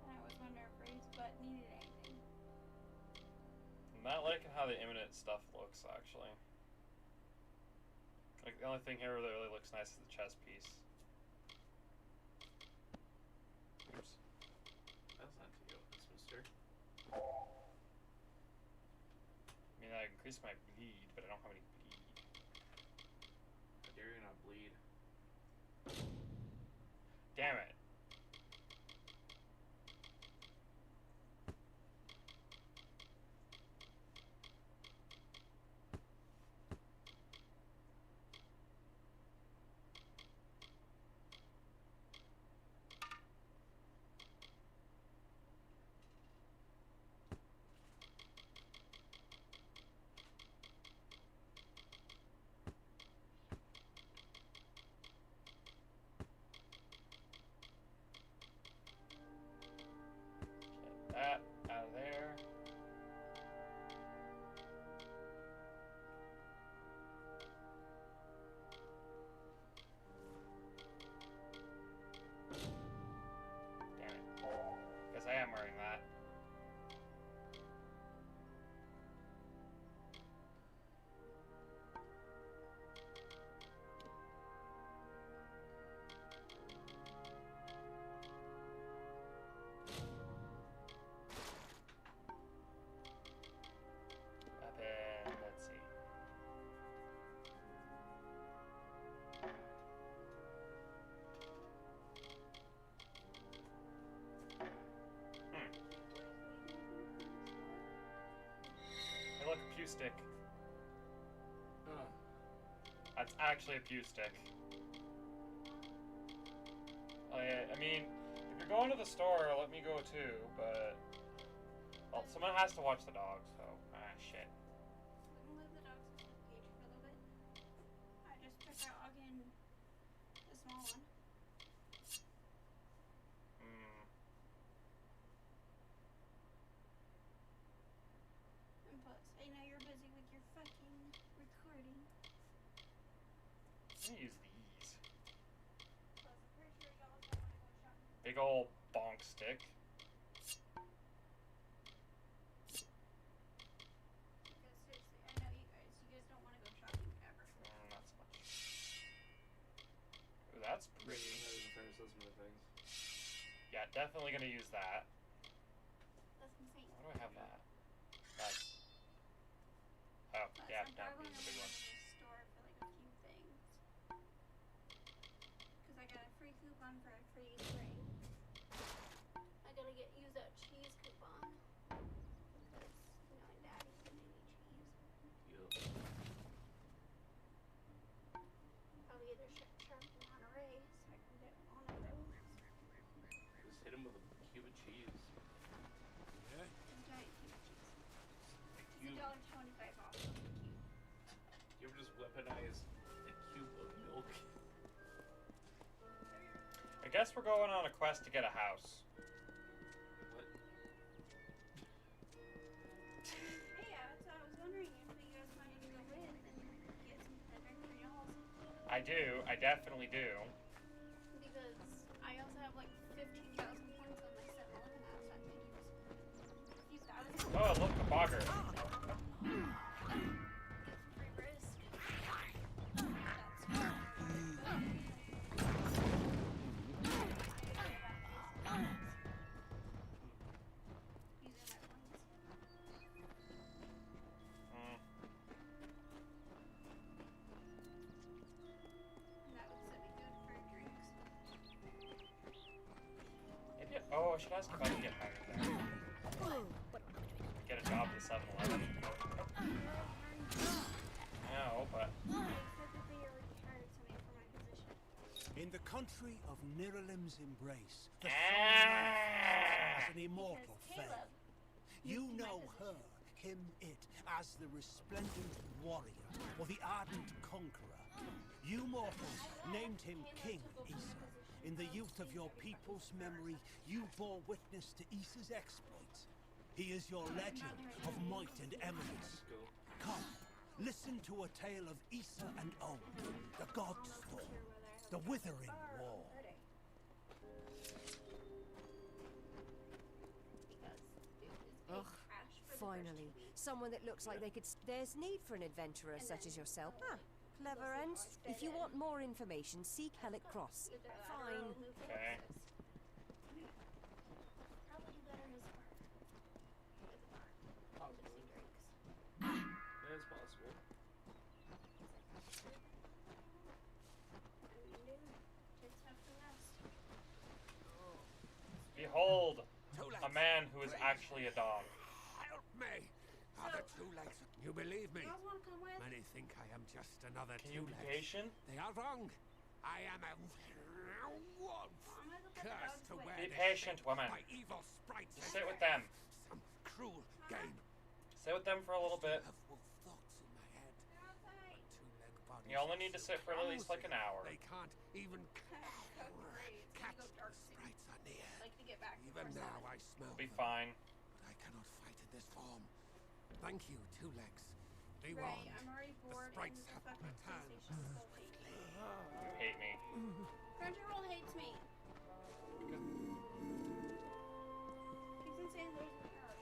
And I was wondering if Ray's butt needed anything. I'm not liking how the imminent stuff looks, actually. Like, the only thing here that really looks nice is the chest piece. Oops. That's not to you, that's mister. I mean, I increase my bleed, but I don't have any bleed. How dare you not bleed? Damn it. pew stick. Huh. That's actually a pew stick. I mean, if you're going to the store, let me go too, but... Well, someone has to watch the dog, so... shit. We can leave the dogs in the cage for a little bit. I just took out again the small one. And plus, I know you're busy with your fucking recording. Let me use these. Plus, I'm pretty sure y'all don't want to go shopping. Big ol' bonk stick. Because seriously, I know you guys don't want to go shopping ever. Not so much. Ooh, that's pretty. Some of the things. Yeah, definitely gonna use that. That's insane. Why do I have that? That's... Oh, Plus, yeah, I'm no, probably these are the big gonna ones. go to the store for like a few things. Because I got a free coupon for a free ring. I gotta use that cheese coupon. Because, you know, Daddy's gonna need cheese. Yup. Probably either sharp and Monterey so I can get one of those. Just hit him with a cube of cheese. Yeah? A giant cube of cheese. A It's cube. $1.25 off the cube. You ever just weaponize a cube of milk? I guess we're going on a quest to get a house. What? Hey, that's what I was wondering if you guys wanted to go with and get some drink for y'all. I do. I definitely do. Because I also have like 15,000 points on my 7-Eleven app, so I could use a few thousand. Oh, look, a bogger. Get some free risk. Using my points. Mm. And that would set me good for drinks. Maybe, oh, I should ask if I can get hired there. Get a job at the 7-Eleven. No, but... They said that they already hired somebody for my position. In the country of Niralim's embrace, the Ah! as an immortal Because fae. Caleb You used my know position. her, him, it, as the resplendent warrior or the ardent conqueror. You mortals named him King Issa. In the youth of your people's memory, you bore witness to Issa's exploits. He is your legend of might and eminence. Go. Come, listen to a tale of Issa and Old, the God Storm, the Withering War. Ugh, finally. Someone that looks like they could... There's need for an adventurer such as yourself. Ah, clever end. If you want more information, seek Hellick Cross. Fine. Okay. Probably do better as a bar. As a bar. Possibly. Drinks. Yeah, it's possible. Kids have to rest. Behold, Two a legs. man who is actually a dog. Help me! Other two legs. You believe me? You guys want to come with? Many think I am just another Can you two be legs. patient? They are wrong. I am a wolf. I'm gonna go put the Cursed dogs to away. wear Be this patient, shape woman. by evil sprites. Just sit with them. Some cruel game. Sit with them for a little bit. I have wolf thoughts in my head. They're outside. Two-leg bodies You only are need to so sit for at least like an clumsy, hour. They can't even Okay, great. It's catch gonna go the dark soon. sprites are near. Like to get back Even before now 7. I smell Be them, fine. but I cannot fight in this form. Thank you, two legs. Be Right, warned. I'm already bored and sprites the have fucking returned. PlayStation still hates me. You hate me. Crunchyroll hates me. Keeps on saying there's an error.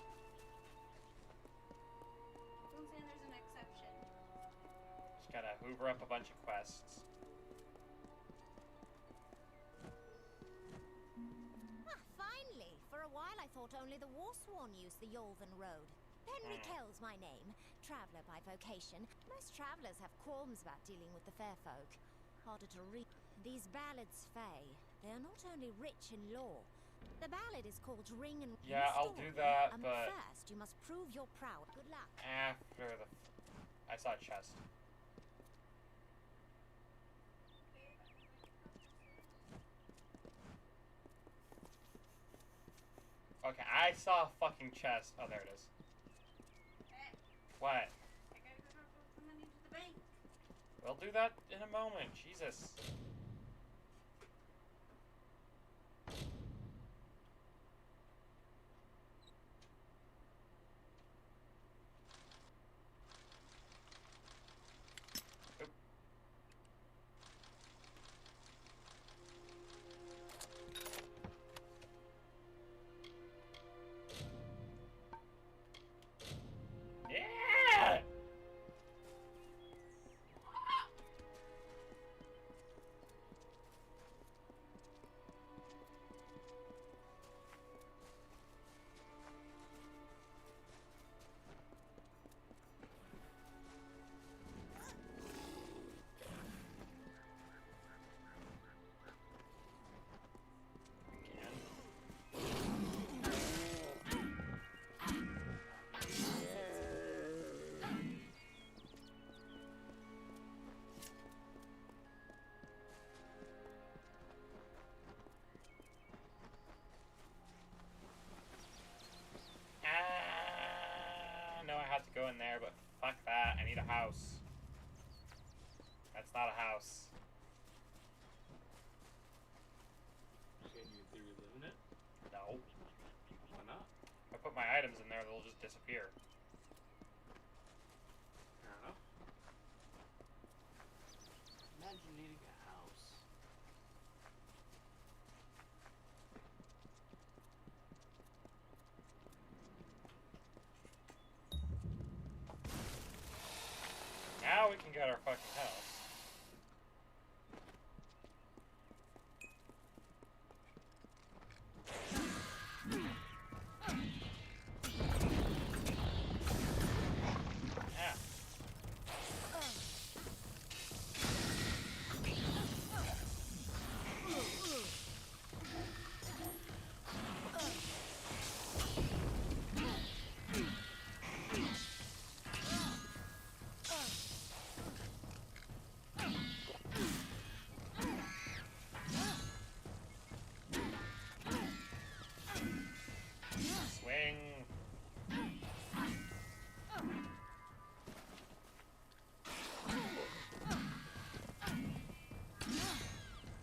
Keeps on saying there's an exception. Just gotta hoover up a bunch of quests. Ah, finally! For a while I thought only the Warsworn used the Yolven Road. Henry Kell's my name, traveller by vocation. Most travellers have qualms about dealing with the fair folk. Harder to read. These ballads, Fae, they are not only rich in lore, The ballad is called Ring and Yeah, I'll do that, but first you must prove your proud. Good luck. after the... I saw a chest. Okay, I saw a fucking chest. Oh, there it is. What? I gotta go drop the money to the bank. We'll do that in a moment. Jesus. Oop. Yeah! No, I had to go in there, but fuck that. I need a house. That's not a house. Can you in theory live in it? No. Why not? If I put my items in there, they'll just disappear. Fair enough. Imagine needing a house. Now we can get our fucking house. Yeah. Swing.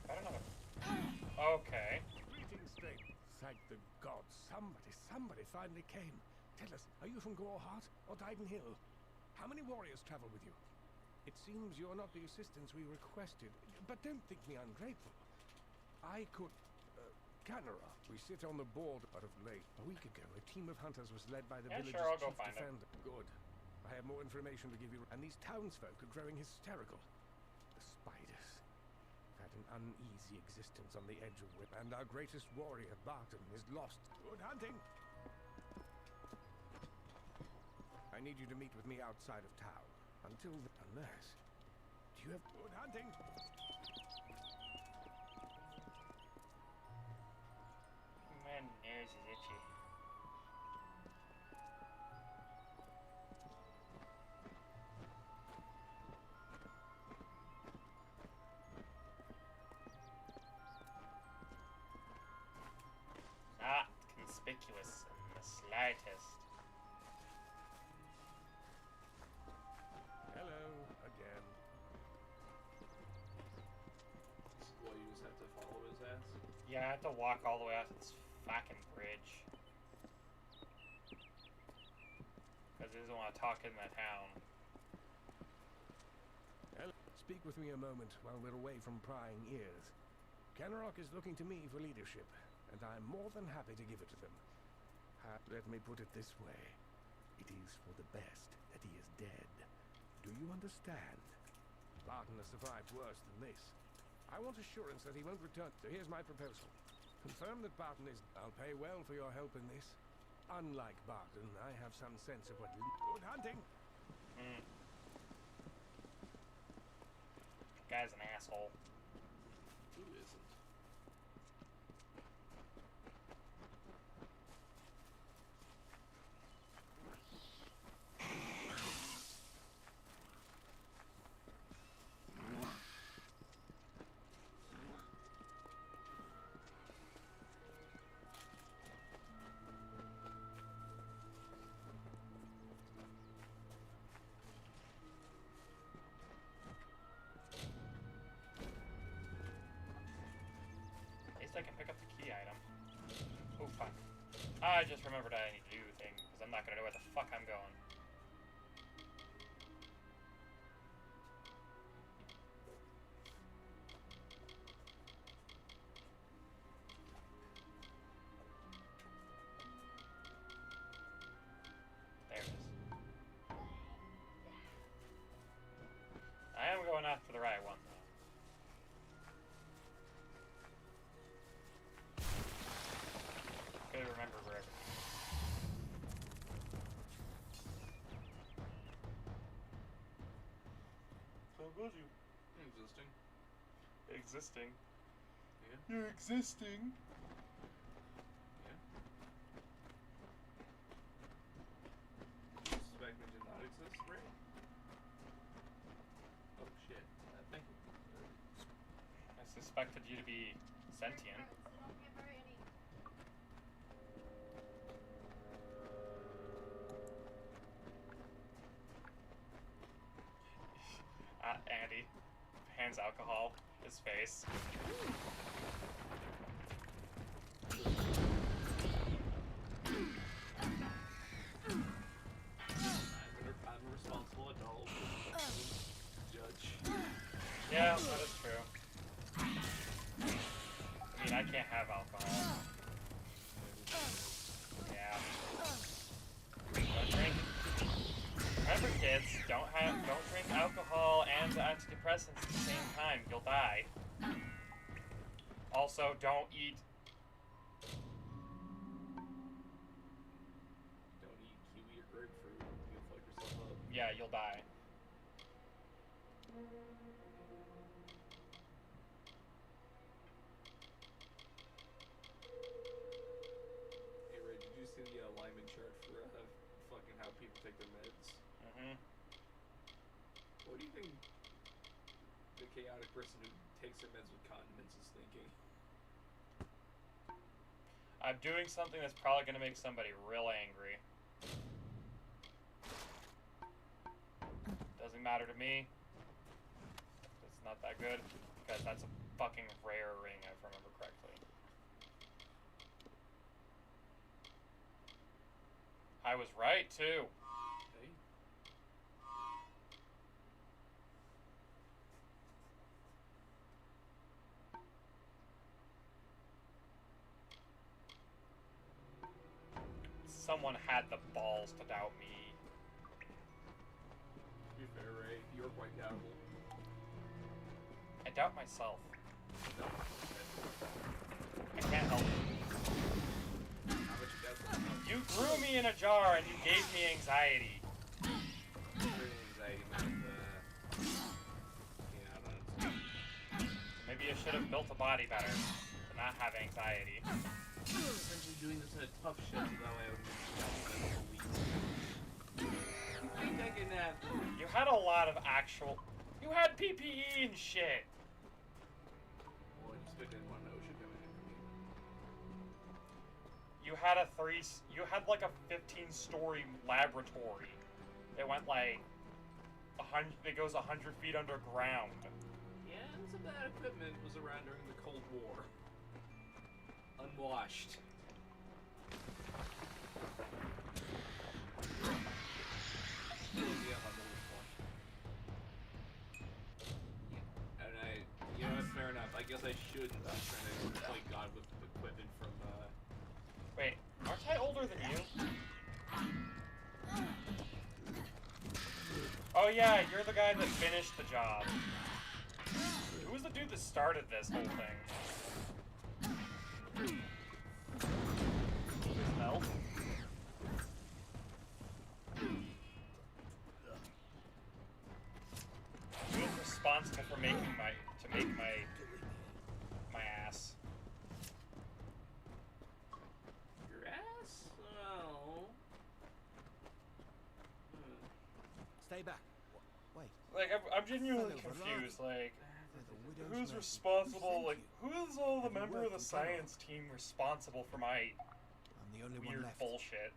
I don't know. Okay. Greetings, stranger. Thank the gods. Somebody finally came. Tell us, are you from Gorehart or Dyden Hill? How many warriors travel with you? It seems you're not the assistance we requested, but don't think me ungrateful. I could... Canara. We sit on the board out of late. A week ago, a team of hunters was led by the Yeah, village's sure, I'll go chief find it. defender. Good. I have more information to give you, and these townsfolk are growing hysterical. The spiders have had an uneasy existence on the edge of whip, and our greatest warrior, Barton, is lost. Good hunting! I need you to meet with me outside of town. Unless... Do you have... Good hunting! My nose is itchy. Not conspicuous in the slightest. Hello, again. Well, you just have to follow his ass. Yeah, I have to walk all the way out to this fucking bridge. Because he doesn't want to talk in that town. Hello. Speak with me a moment while we're away from prying ears. Kenrock is looking to me for leadership, and I'm more than happy to give it to them. Let me put it this way. It is for the best that he is dead. Do you understand? Barton has survived worse than this. I want assurance that he won't return. So here's my proposal. Confirm that Barton is... I'll pay well for your help in this. Unlike Barton, I have some sense of what... Good hunting! Guy's an asshole. Who isn't? I can pick up the key item. Oh, fuck. I just remembered I need to do the thing, because I'm not gonna know where the fuck I'm going. There it is. I am going after the right one, though. Gotta remember where everything is. So goes you. Existing. Existing. Yeah. You're existing. Yeah. Suspect me did not exist, right? Oh shit. Thank you. I suspected you to be sentient. Andy hands alcohol, his face. I'm a responsible adult. Judge. Yeah, that is true. I mean, I can't have alcohol. Yeah. Don't drink. Remember, kids, don't drink alcohol and antidepressants at the same time. You'll die. Also, don't eat. Don't eat kiwi or grapefruit. You'll fuck yourself up. Yeah, you'll die. Hey Ray, did you see the alignment chart for fucking how people take their meds? Mm-hmm. What do you think the chaotic person who takes their meds with condiments is thinking? I'm doing something that's probably going to make somebody real angry. Doesn't matter to me. It's not that good, because that's a fucking rare ring, if I remember correctly. I was right, too. Hey. Someone had the balls to doubt me. To be fair, Ray, you're quite doubtful. I doubt myself. No. I can't help it. How much you doubt yourself? You grew me in a jar and you gave me anxiety. Anxiety, Maybe I should have built a body better to not have anxiety. Essentially doing this in a tough shit so that way I would be taking that. You had a lot of actual. You had PPE and shit. Well, I just didn't want to know what should come in for me. You had You had like a 15-story laboratory. It went like 100. It goes 100 feet underground. Yeah, some of that equipment was around during the Cold War. Unwashed. And you know what, fair enough. I guess I shouldn't be trying to play God with equipment from, Wait, aren't I older than you? Oh yeah, you're the guy that finished the job. Who was the dude that started this whole thing? Smell? Who was responsible for make my ass? your ass? Oh. Stay back. Wait. Like, I'm genuinely confused, like, who's responsible, like, who is all the member of the science team responsible for my I'm the only weird one left. bullshit?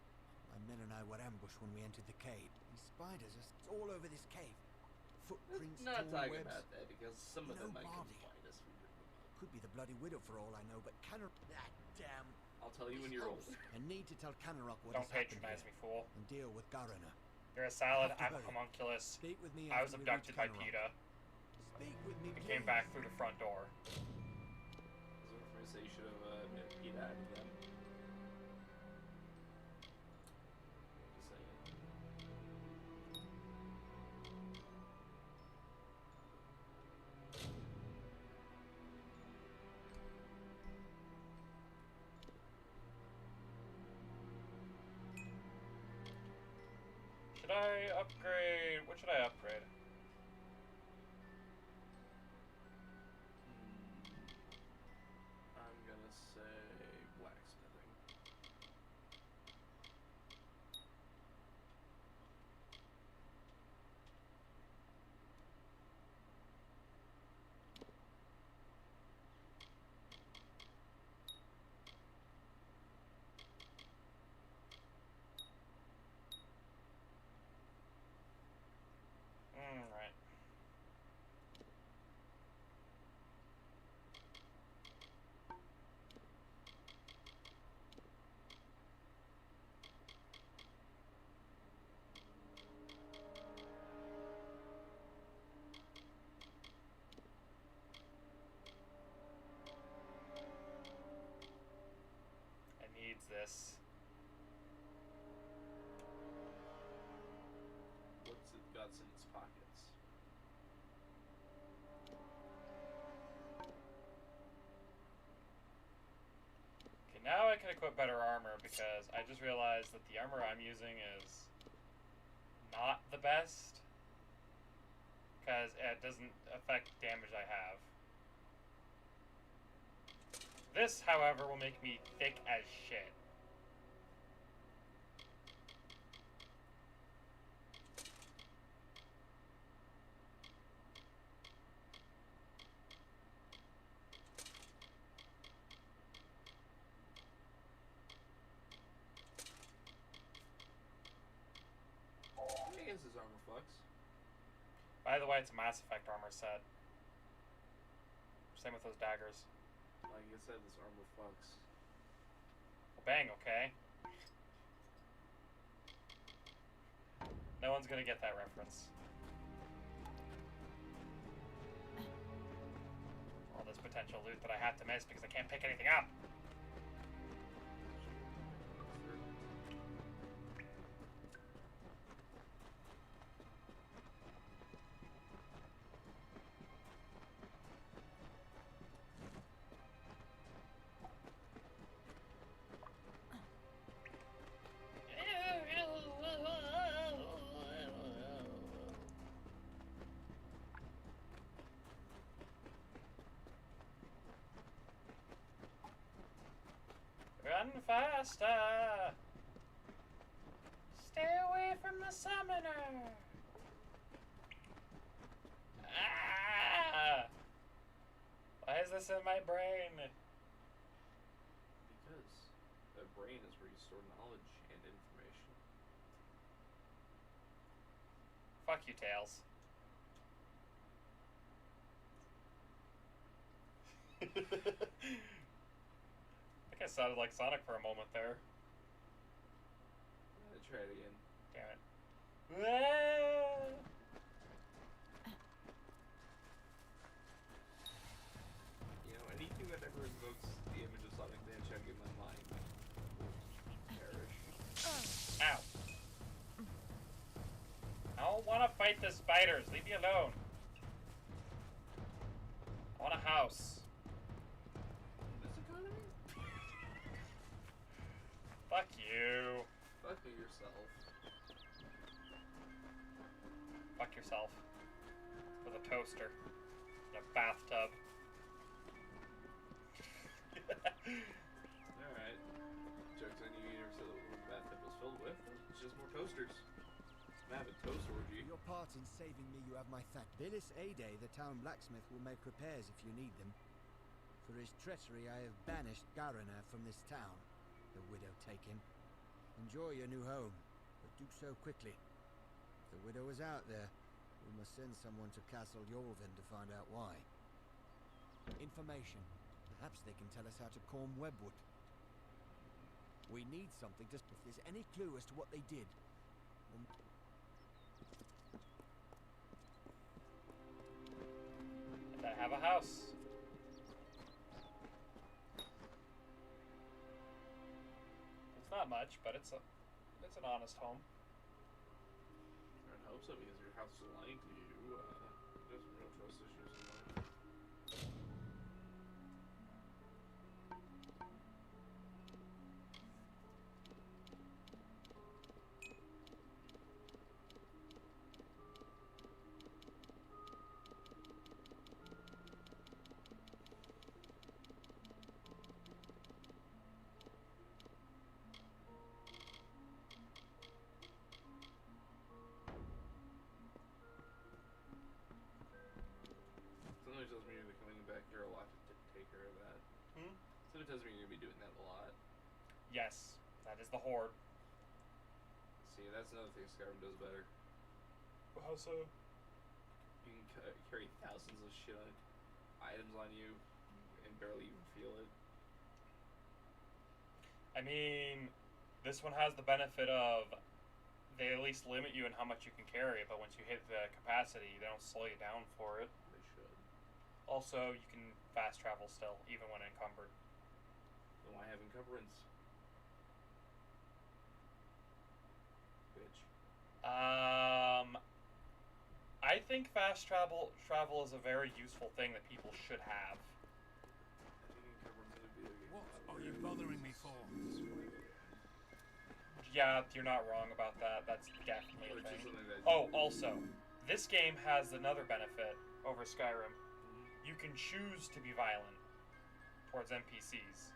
My men and I were ambushed when we entered the cave. These spiders are all over this cave. Footprints, Let's not torn talk webs. about that because some of No them might come body. find us. could be the bloody widow for all I know, but Canner... That damn... I'll tell you when you're older. I need to tell Canarok what Don't has happened patronize here me, fool. and deal with Garana. You're a salad, Have to I'm a hurry. homunculus. Speak with me I was after we reach abducted by Canarok. PETA. Speak with me, I please. came back through the front door. I was going to say you should have met Pete out of them. Just saying. Should I upgrade? What should I upgrade? I'm gonna say blacksmithing. Right. It needs this. What's it got in its pockets? Okay, now I can equip better armor because I just realized that the armor I'm using is not the best because it doesn't affect damage I have. This, however, will make me thick as shit. I guess his armor fucks. By the way, it's a Mass Effect armor set. Same with those daggers. Like I said, this armor fucks. Well, bang, okay? No one's gonna get that reference. All this potential loot that I have to miss because I can't pick anything up. Run faster! Stay away from the summoner! Ah! Why is this in my brain? Because the brain is where you store knowledge and information. Fuck you, Tails. I think I sounded like Sonic for a moment there. Try it again. Damn it. Ah! You know, anything that ever invokes the image of Sonic the Hedgehog in my mind will perish. Ow. I don't want to fight the spiders. Leave me alone. I want a house. This economy? Fuck you. Fuck yourself. Fuck yourself. With a toaster. And a bathtub. Alright. Joke's on you, you never said what the bathtub was filled with. It's just more toasters. I have a toast orgy. For your part in saving me, you have my thanks. Billis Ade, the town blacksmith, will make repairs if you need them. For his treachery, I have banished Garana from this town. The widow take him. Enjoy your new home, but do so quickly. If the widow is out there, we must send someone to Castle Yolvin to find out why. Information. Perhaps they can tell us how to comb webwood. We need something to... If there's any clue as to what they did... And I have a house. It's not much, but it's an honest home. I'd hope so, because your house is lying to you. There's real trust issues in life. Something tells me you're gonna be coming back here a lot to take care of that. Something tells me you're gonna be doing that a lot. Yes, that is the horde. See, that's another thing Skyrim does better. How so? You can carry thousands of items on you and barely even feel it. I mean, this one has the benefit of they at least limit you in how much you can carry, but once you hit the capacity, they don't slow you down for it. They should. Also, you can fast travel still, even when encumbered. Then why have encumbrance? Bitch. I think fast travel is a very useful thing that people should have. I think encumbrance would be a good What are you bothering me for? Yeah, you're not wrong about that. That's definitely a Which is thing. something that Oh, also, this game has another benefit over Skyrim. You can choose to be violent towards NPCs.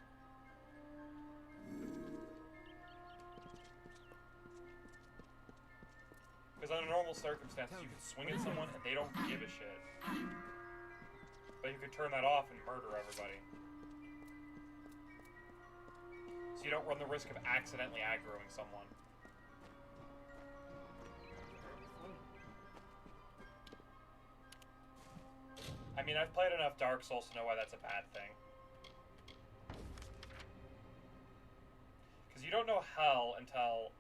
Because under normal circumstances, you can swing at someone and they don't give a shit. But you can turn that off and murder everybody. So you don't run the risk of accidentally aggroing someone. I mean, I've played enough Dark Souls to know why that's a bad thing. Because you don't know hell until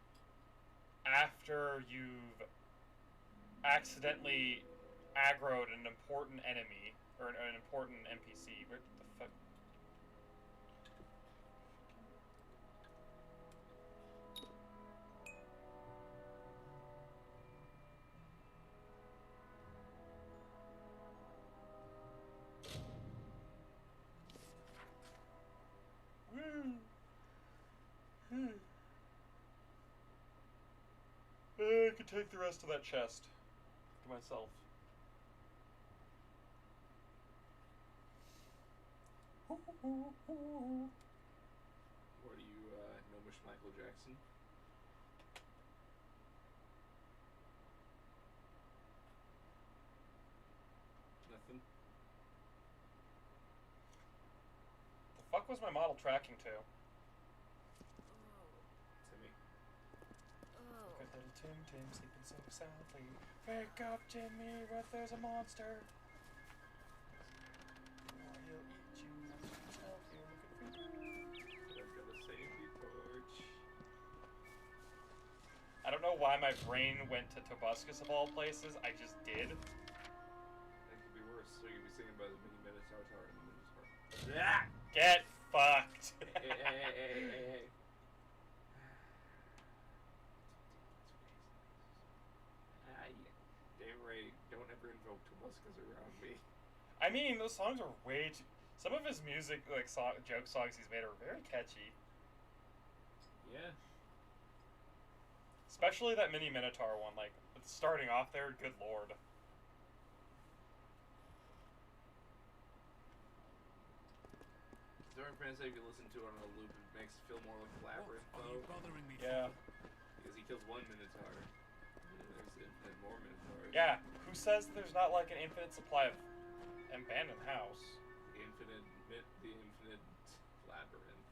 after you've accidentally aggroed an important enemy, or an important NPC. Where the fuck? I could take the rest of that chest to myself. What do you know, Miss Michael Jackson? Nothing. The fuck was my model tracking to? Timmy. Good little Tim sleeping so soundly. Wake up, Jimmy, what there's a monster. Or he'll eat you. Help you. I've got a safety torch. I don't know why my brain went to Tobuscus of all places. I just did. It could be worse. So you could be singing by the mini Minotaur Tower and the Minotaur. Yeah! Get fucked. Hey. Damn right, don't ever invoke Tobuscus around me. I mean, those songs are way too... Some of his music, like joke songs he's made, are very catchy. Yeah. Especially that mini Minotaur one, like, starting off there, good lord. Dark Prince, if you listen to it on a loop, it makes it feel more like a labyrinth, What are you bothering me Yeah. because he kills one Minotaur, and then there's infinite more Minotaurs. Yeah, who says there's not, like, an infinite supply of abandoned house? The infinite labyrinth.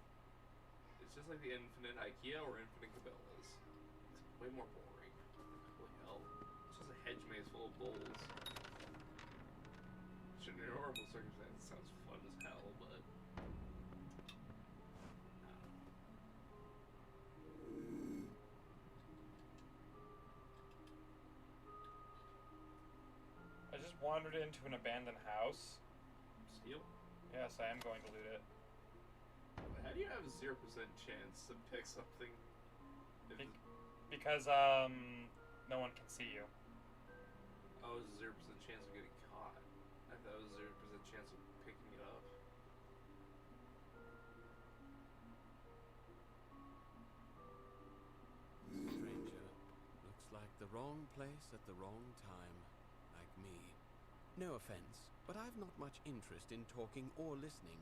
It's just like the infinite IKEA or infinite Cabela's. It's way more boring. Holy hell. It's just a hedge maze full of bowls. Which in a normal circumstance sounds fun. wandered into an abandoned house. Steal? Yes, I am going to loot it. How do you have a 0% chance to pick something? Because, no one can see you. Oh, it was a 0% chance of getting caught. I thought it was a 0% chance of picking it up. Stranger. Looks like the wrong place at the wrong time. Like me. No offense, but I've not much interest in talking or listening.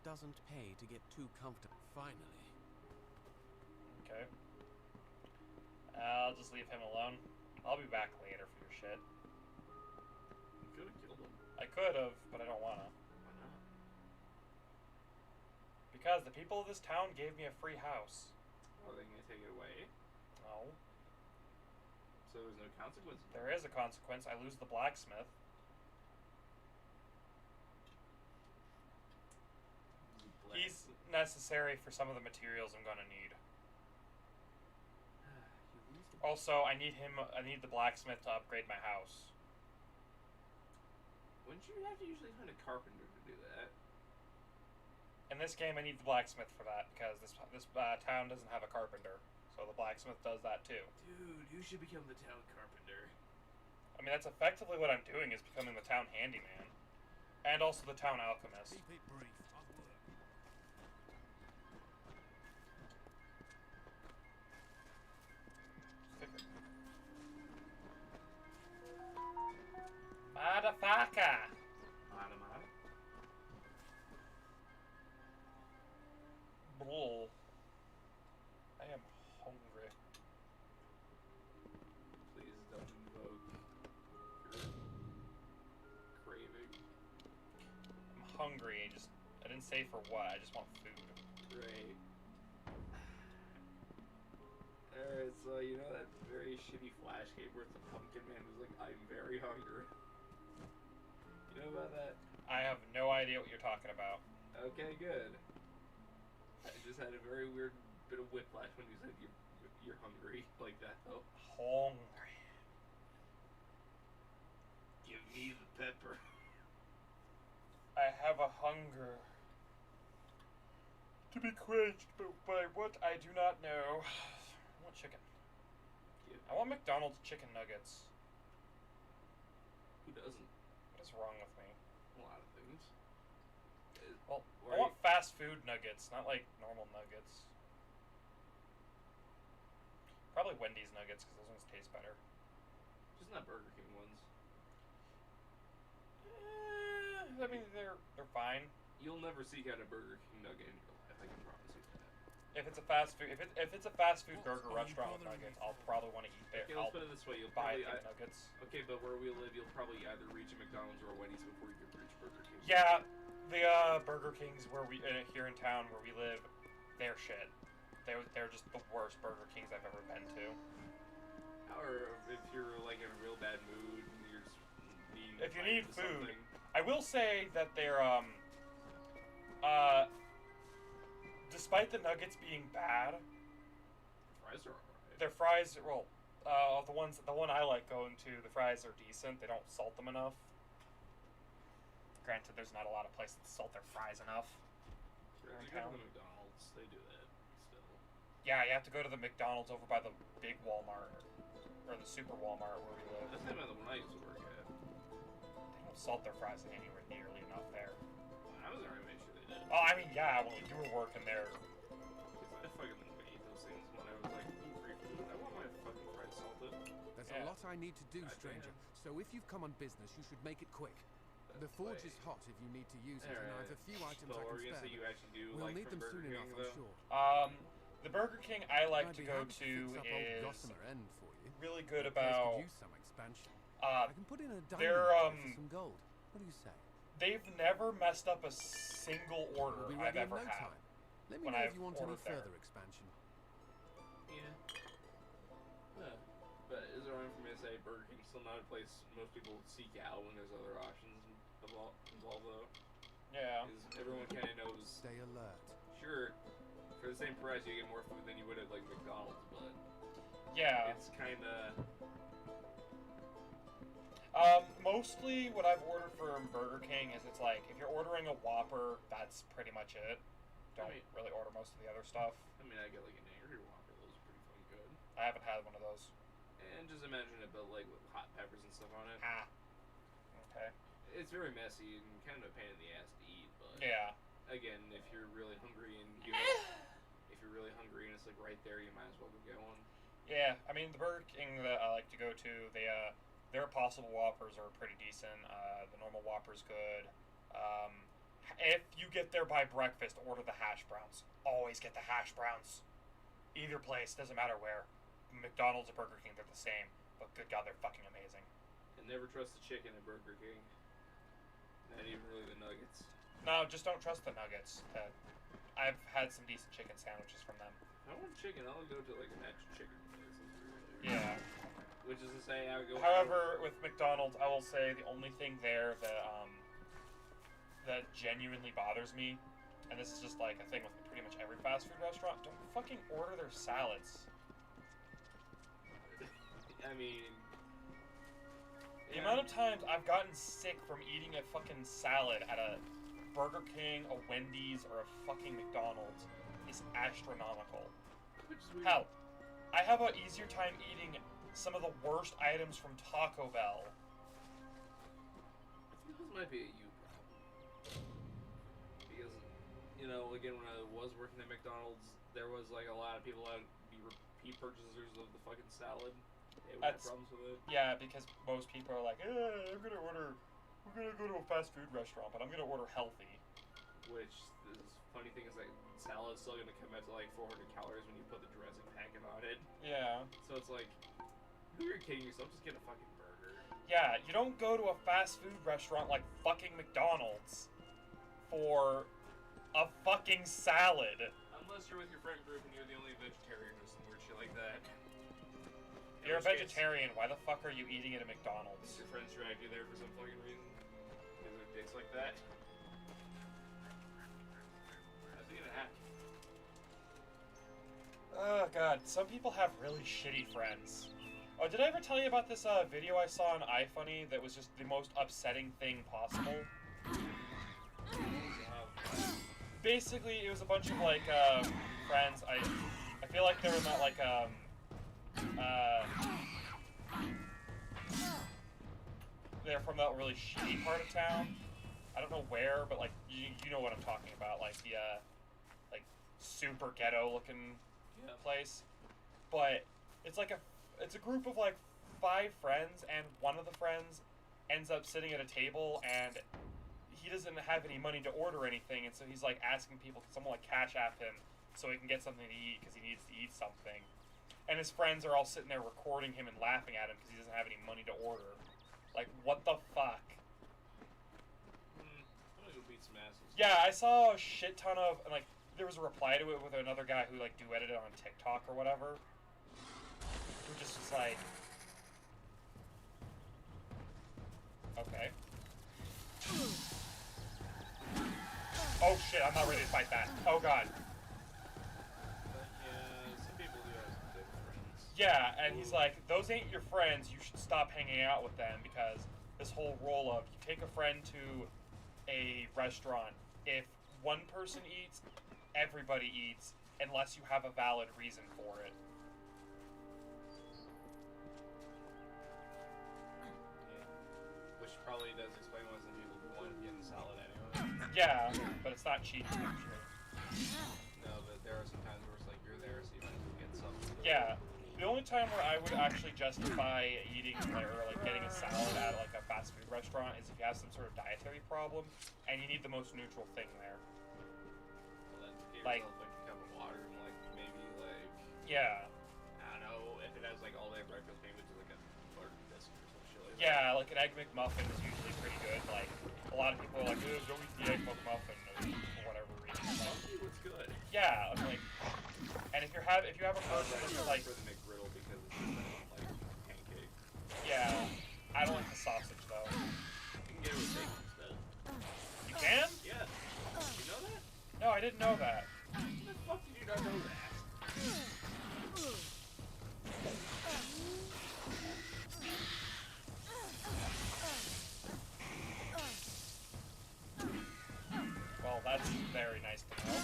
Doesn't pay to get too comfortable. Finally. Okay. I'll just leave him alone. I'll be back later for your shit. You could have killed him. I could have, but I don't wanna. Why not? Because the people of this town gave me a free house. Are they gonna take it away? No. So there's no consequence? There is a consequence. I lose the blacksmith. He's necessary for some of the materials I'm gonna need. Also, I need the blacksmith to upgrade my house. Wouldn't you have to usually find a carpenter to do that? In this game, I need the blacksmith for that, because this town doesn't have a carpenter. So the blacksmith does that too. Dude, you should become the town carpenter. I mean, that's effectively what I'm doing, is becoming the town handyman. And also the town alchemist. Keep it brief. I'll work. Motherfucker! Bull. I am hungry. Please don't invoke your craving. I'm hungry. I didn't say for what. I just want food. Right. Alright, so you know that very shitty Flash game where it's a pumpkin man who's like, I'm very hungry. You know about that? I have no idea what you're talking about. Okay, good. I just had a very weird bit of whiplash when you said you're hungry like that, though. Hungry. Give me the pepper. I have a hunger. To be quenched by what I do not know. I want chicken. I want McDonald's chicken nuggets. Who doesn't? What is wrong with me? A lot of things. Well, I want fast food nuggets, not like normal nuggets. Probably Wendy's nuggets, because those ones taste better. Just not Burger King ones. I mean, they're fine. You'll never seek out a Burger King nugget in your life, I can promise you that. If it's a fast food, if it's a fast food burger restaurant with nuggets, I'll probably want to eat there. Okay, let's put it this way: you'll buy probably nuggets. Okay, but where we live, you'll probably either reach a McDonald's or a Wendy's before you can reach Burger King. Yeah, the Burger Kings where we here in town where we live, they're shit. They're just the worst Burger Kings I've ever been to. Or if you're like in a real bad mood, and you're just needing. If you need food, something. I will say that they're despite the nuggets being bad, Fries are alright. their fries, well, the one I like going to, the fries are decent. They don't salt them enough. Granted, there's not a lot of places that salt their fries enough. You go to the McDonald's, they do that still. Yeah, you have to go to the McDonald's over by the big Walmart, or the super Walmart where we live. That's the one I used to work at. They don't salt their fries anywhere nearly enough there. When I was there, I made sure they did. Oh, I mean, yeah, well, you were working there. I fucking ate those things when I was like, ooh, free food. I want my fucking fries salted. There's a lot I need to do, stranger. So if you've come on business, you should make it quick. The forge is hot if you need to use it, and I have a few items I can spare. You actually do, we'll like, need them Burger soon King, enough, though? I'm sure. The Burger King I like I'd to be go happy to fix up old is Gossamer End for you. really good The place about. could use some expansion. I can put in a diamond for some gold. What do you say? They've never messed up a single order We'll be I've ready in ever no had. time. Let me when know I've if you want any ordered there. further expansion. Yeah. But is it wrong for me to say Burger King's still not a place most people seek out when there's other options involved, though? Yeah. Because everyone kind of knows. Stay alert. Sure, for the same price you get more food than you would at like McDonald's, but yeah, it's kind of. Mostly what I've ordered from Burger King is it's like, if you're ordering a Whopper, that's pretty much it. Don't really order most of the other stuff. I mean, I get like an angry Whopper. Those are pretty fucking good. I haven't had one of those. And just imagine it, but like with hot peppers and stuff on it. Ah. Okay. It's very messy and kind of a pain in the ass to eat, but yeah. Again, if you're really hungry and it's like right there, you might as well go get one. Yeah, I mean the Burger King that I like to go to, their Impossible Whoppers are pretty decent. The normal Whopper's good. If you get there by breakfast, order the hash browns. Always get the hash browns. Either place, doesn't matter where. McDonald's or Burger King, they're the same. But good God, they're fucking amazing. And never trust the chicken at Burger King. Not even really the nuggets. No, just don't trust the nuggets. I've had some decent chicken sandwiches from them. I don't want chicken. I'll go to like an extra chicken place. Yeah. Which is to say, I would go. However, with McDonald's, I will say the only thing there that genuinely bothers me, and this is just like a thing with pretty much every fast food restaurant, don't fucking order their salads. I mean, the amount of times I've gotten sick from eating a fucking salad at a Burger King, a Wendy's, or a fucking McDonald's is astronomical. Hell, I have an easier time eating some of the worst items from Taco Bell. I think this might be a you problem. Because, you know, again, when I was working at McDonald's, there was like a lot of people that would be repeat purchasers of the fucking salad. They would have problems with it. Yeah, because most people are like, we're gonna go to a fast food restaurant, but I'm gonna order healthy. Which, the funny thing is like, salad's still gonna come out to like 400 calories when you put the dressing packet on it. Yeah. So it's like, you're kidding yourself, just get a fucking burger. Yeah, you don't go to a fast food restaurant like fucking McDonald's for a fucking salad. Unless you're with your friend group and you're the only vegetarian or some weird shit like that. If you're a vegetarian, why the fuck are you eating at a McDonald's? Your friends dragged you there for some fucking reason. Because they're dicks like that. How's it gonna happen? Oh god, some people have really shitty friends. Oh, did I ever tell you about this video I saw on iFunny that was just the most upsetting thing possible? Basically, it was a bunch of like friends. I feel like they were not like they're from that really shitty part of town. I don't know where, but like you know what I'm talking about, like the like super ghetto looking place. But it's like it's a group of like 5 friends, and one of the friends ends up sitting at a table and he doesn't have any money to order anything, and so he's like asking people, can someone like cash app him so he can get something to eat because he needs to eat something. And his friends are all sitting there recording him and laughing at him because he doesn't have any money to order. Like, what the fuck? I'm gonna go beat some asses. Yeah, I saw a shit ton of, and like, there was a reply to it with another guy who like duetted it on TikTok or whatever. Who just was like, okay. Oh shit, I'm not ready to fight that. Oh god. Yeah, and he's like, those ain't your friends, you should stop hanging out with them, because this whole role of, you take a friend to a restaurant, if one person eats, everybody eats, unless you have a valid reason for it. Yeah. Which probably does explain why some people do want to get in the salad anyway. Yeah, but it's not cheap, actually. No, but there are some times where it's like, you're there, so you might as well get something. Yeah. The only time where I would actually justify eating or like getting a salad at like a fast food restaurant is if you have some sort of dietary problem and you need the most neutral thing there. Well, then get like, yourself like a cup of water and like maybe like, yeah. I don't know, if it has like all day breakfast, maybe it's like a butter biscuit or some shit like that. Yeah, like an Egg McMuffin is usually pretty good. Like a lot of people are like, don't eat the Egg McMuffin for whatever reason. Like, what's good? Yeah, like, and if you have a person that's like, for the McGriddle because it's just like pancake. Yeah, I don't like the sausage though. You can get it with bacon instead. You can? Yeah. You know that? No, I didn't know that. How the fuck did you not know that? That's very nice to know.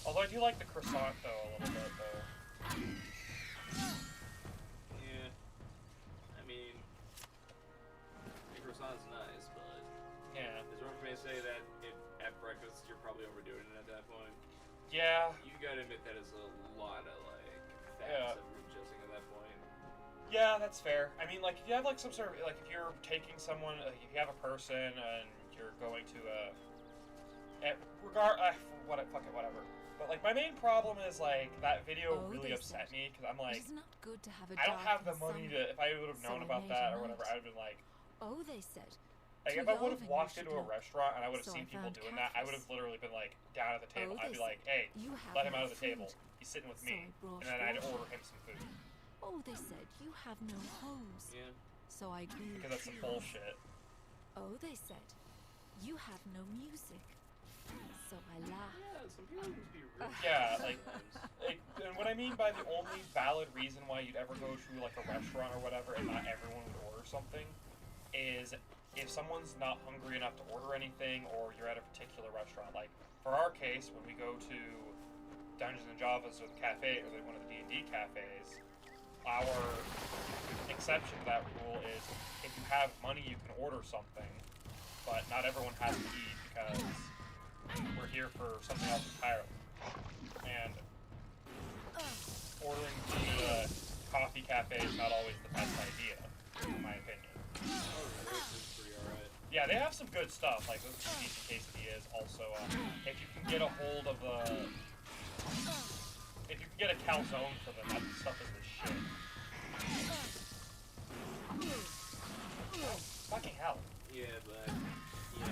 Although I do like the croissant, though, a little bit, though. Yeah. I mean, the croissant's nice, but... Yeah. It's wrong for me to say that at breakfast you're probably overdoing it at that point. Yeah. You gotta admit that is a lot of, like, fats Yeah. that we're adjusting at that point. Yeah, that's fair. I mean, like, if you have, like, some sort of, like, if you're taking someone, like, if you have a person and you're going to, whatever. But, like, my main problem is, like, that video really upset me, because I'm like, It is not good to have a I don't have the dark money summer, to, if I would have so known I about made that a or whatever, note. I would have been like, Oh, they said. like, to if I would have Yalvin walked you into should a look. restaurant and I would have So I seen people found doing that, I would have Catfish. literally been, like, down at the table. Oh, I'd be they like, hey, You have let him no out of the food. table. He's sitting with So me. I brought And then I'd water. order him some food. Oh, they said you have no hose. Yeah. So I grew Because that's some trees. bullshit. Oh, they said you have no music. So I laughed. Yeah, some people can be really Yeah, like, sometimes. and what I mean by the only valid reason why you'd ever go to, like, a restaurant or whatever and not everyone would order something is if someone's not hungry enough to order anything or you're at a particular restaurant. Like, for our case, when we go to Dungeons & Javas or the cafe, or one of the D&D cafes, our exception to that rule is if you have money, you can order something, but not everyone has to eat because we're here for something else entirely. And ordering to the coffee cafe is not always the best idea, in my opinion. Oh, this is pretty alright. Yeah, they have some good stuff, like those decent quesadillas. Also, if you can get a hold of if you can get a calzone for them, that stuff is the shit. Oh, fucking hell. Yeah, but... Yeah...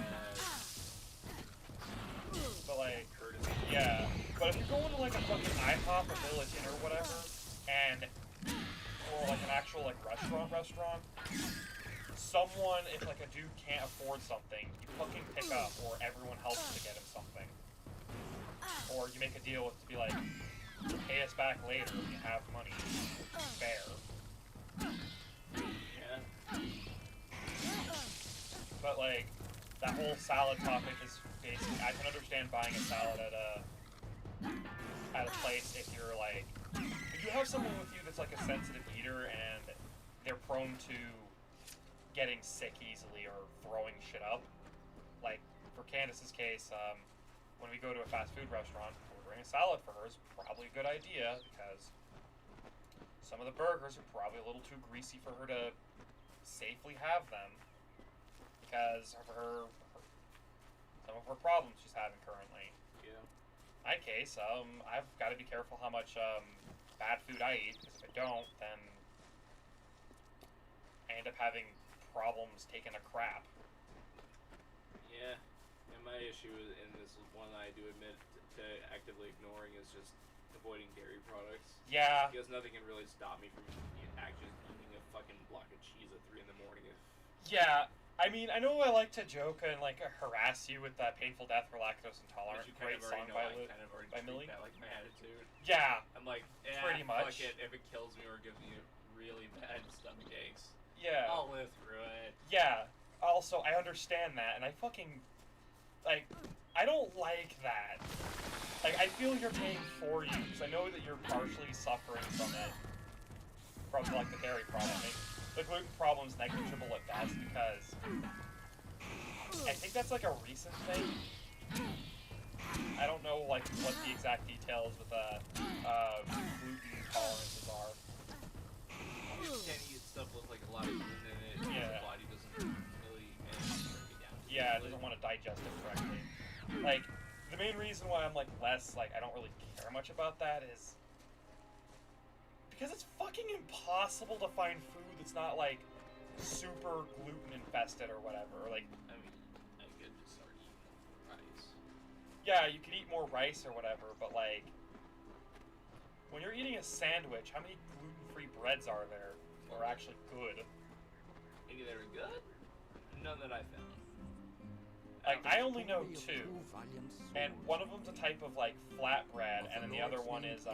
But like, Courtesy. yeah. But if you're going to like a fucking IHOP or Village Inn or whatever, or like an actual like restaurant, someone, if like a dude can't afford something, you fucking pick up, or everyone helps to get him something. Or you make a deal with to be like, pay us back later when you have money. Fair. Yeah. But like, that whole salad topic is basically, I can understand buying a salad at a place if you're like, if you have someone with you that's like a sensitive eater and they're prone to getting sick easily or throwing shit up. Like, for Candace's case, when we go to a fast food restaurant, ordering a salad for her is probably a good idea because some of the burgers are probably a little too greasy for her to safely have them because of some of her problems she's having currently. Yeah. In my case, I've got to be careful how much bad food I eat, because if I don't, then I end up having problems taking a crap. Yeah. And my issue is, and this is one I do admit to actively ignoring, is just avoiding dairy products. Yeah. Because nothing can really stop me from actually eating a fucking block of cheese at 3 in the morning. Yeah. I mean, I know I like to joke and like harass you with that Painful Death for Lactose Intolerant. You kind Great of song already know, by I kind of already by treat Millie. that like my attitude. Yeah. I'm like, pretty much. Fuck it, if it kills me or gives me really bad stomach aches, Yeah. I'll live through it. Yeah. Also, I understand that, and I fucking, like, I don't like that. Like, I feel your pain for you, because I know that you're partially suffering from it. From, like, the dairy problem. I mean, the gluten problem's negligible at best, because I think that's, like, a recent thing. I don't know, like, what the exact details with gluten tolerances are. You can't eat stuff with like a lot of gluten in it. Yeah. The body doesn't really manage to break it down. Yeah, it doesn't want to digest it correctly. Like, the main reason why I'm, like, I don't really care much about that is because it's fucking impossible to find food that's not, like, super gluten-infested or whatever. Like, I mean, I could just start eating more rice. yeah, you could eat more rice or whatever, but, like, when you're eating a sandwich, how many gluten-free breads are there that are actually good? Any that are good? None that I found. Like, I only know 2. And one of them's a type of, like, flatbread, and then the other one is,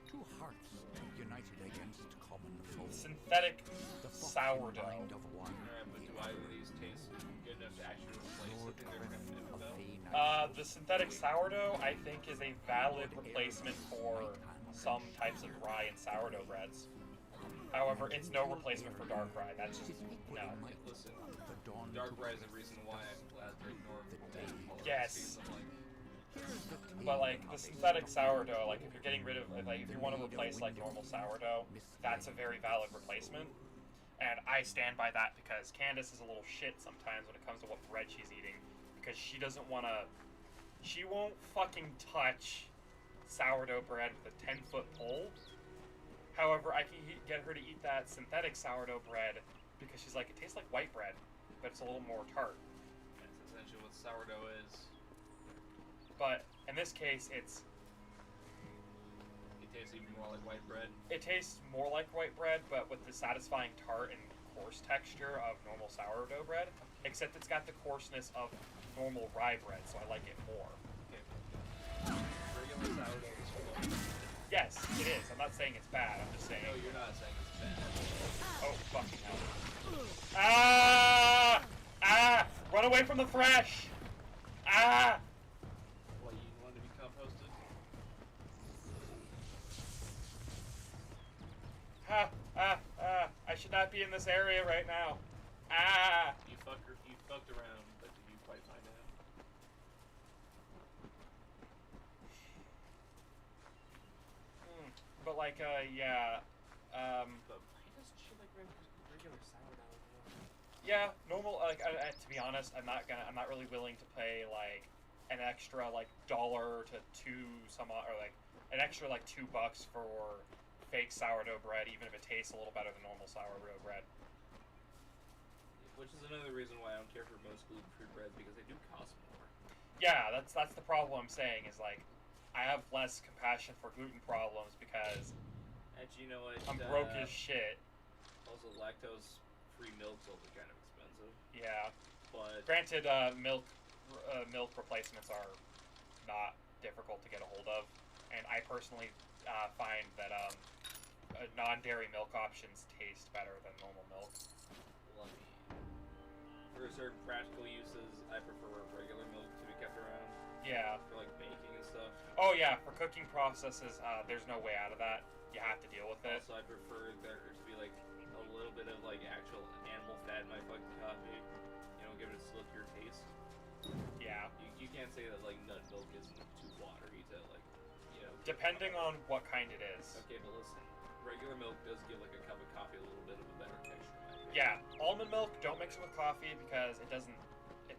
Two hearts united against common foes. synthetic The sourdough. mind of one, But the Do either of these taste good enough to actually replace the thing they're recommending though? The synthetic sourdough, I think, is a valid replacement for some types of rye and sourdough breads. However, it's no replacement for dark rye. That's just, no. Hey, listen, dark rye is the reason why I'm glad to ignore all of Yes. these. I'm like, But, like, the synthetic sourdough, like, if you're getting rid of, like, if you want to replace, like, normal sourdough, that's a very valid replacement. And I stand by that because Candace is a little shit sometimes when it comes to what bread she's eating. Because she doesn't want to... She won't fucking touch sourdough bread with a 10-foot pole. However, I can get her to eat that synthetic sourdough bread because she's like, it tastes like white bread, but it's a little more tart. that's essentially what sourdough is. But in this case, it tastes even more like white bread. tastes more like white bread, but with the satisfying tart and coarse texture of normal sourdough bread. Except it's got the coarseness of normal rye bread, so I like it more. Okay. Regular sourdough is full. Yes, it is. I'm not saying it's bad. I'm just saying. No, you're not saying it's bad. Oh, fucking hell. Ah! Ah! Run away from the fresh! Ah! What, you want to be composted? Ah! Ah! Ah! I should not be in this area right now. Ah! You fucked around, but did you quite find out? But like, yeah. But why does she like regular sourdough? Yeah, normal. Like, to be honest, I'm not really willing to pay like an extra like $1 to or like an extra like $2 for fake sourdough bread, even if it tastes a little better than normal sourdough bread. Which is another reason why I don't care for most gluten-free breads, because they do cost more. Yeah, that's the problem I'm saying is like, I have less compassion for gluten problems because Actually, you know what? I'm broke as shit. Also, lactose-free milk's also kind of expensive. Yeah. But Granted, milk replacements are not difficult to get a hold of, and I personally find that non-dairy milk options taste better than normal milk. let me. For certain practical uses, I prefer regular milk to be kept around. Yeah. For like baking and stuff. Oh yeah, for cooking processes, there's no way out of that. You have to deal with it. Also, I prefer there to be like a little bit of like actual animal fat in my fucking coffee. You know, give it a silkier taste. Yeah. You can't say that like nut milk isn't too watery to like, you know. Depending on what kind it is. Okay, but listen, regular milk does give like a cup of coffee a little bit of a better texture. In my opinion. Yeah, almond milk, don't mix it with coffee because it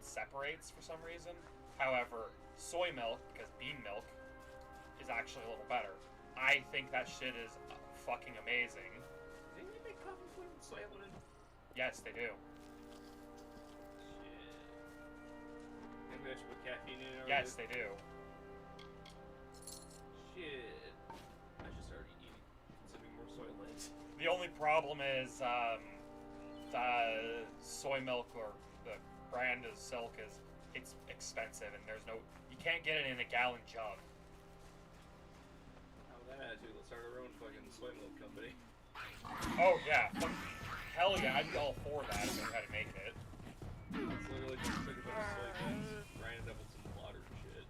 separates for some reason. However, soy milk, because bean milk, is actually a little better. I think that shit is fucking amazing. Didn't they make coffee flavored soylent? Yes, they do. Shit. And they actually put caffeine in it already? Yes, they do. Shit. I should start consuming more soylent. The only problem is the soy milk or the brand of Silk it's expensive and you can't get it in a gallon jug. That attitude, let's start our own fucking soy milk company. Oh yeah, hell yeah, I'd be all for that if I knew how to make it. It's literally just took a bunch of soy beans, grind it up with some water and shit.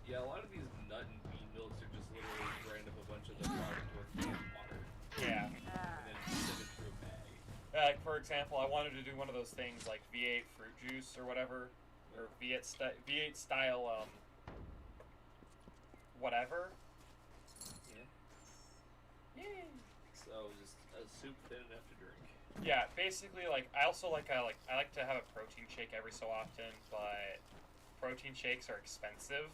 Yeah, a lot of these nut and bean milks are just literally grind up a bunch of the product with water. Yeah. And then send it through a bag. Like for example, I wanted to do one of those things like V8 fruit juice or whatever, or V8 style whatever. Yeah. Yay. So just a soup thin enough to drink. Yeah, basically, like I also like I like to have a protein shake every so often, but protein shakes are expensive.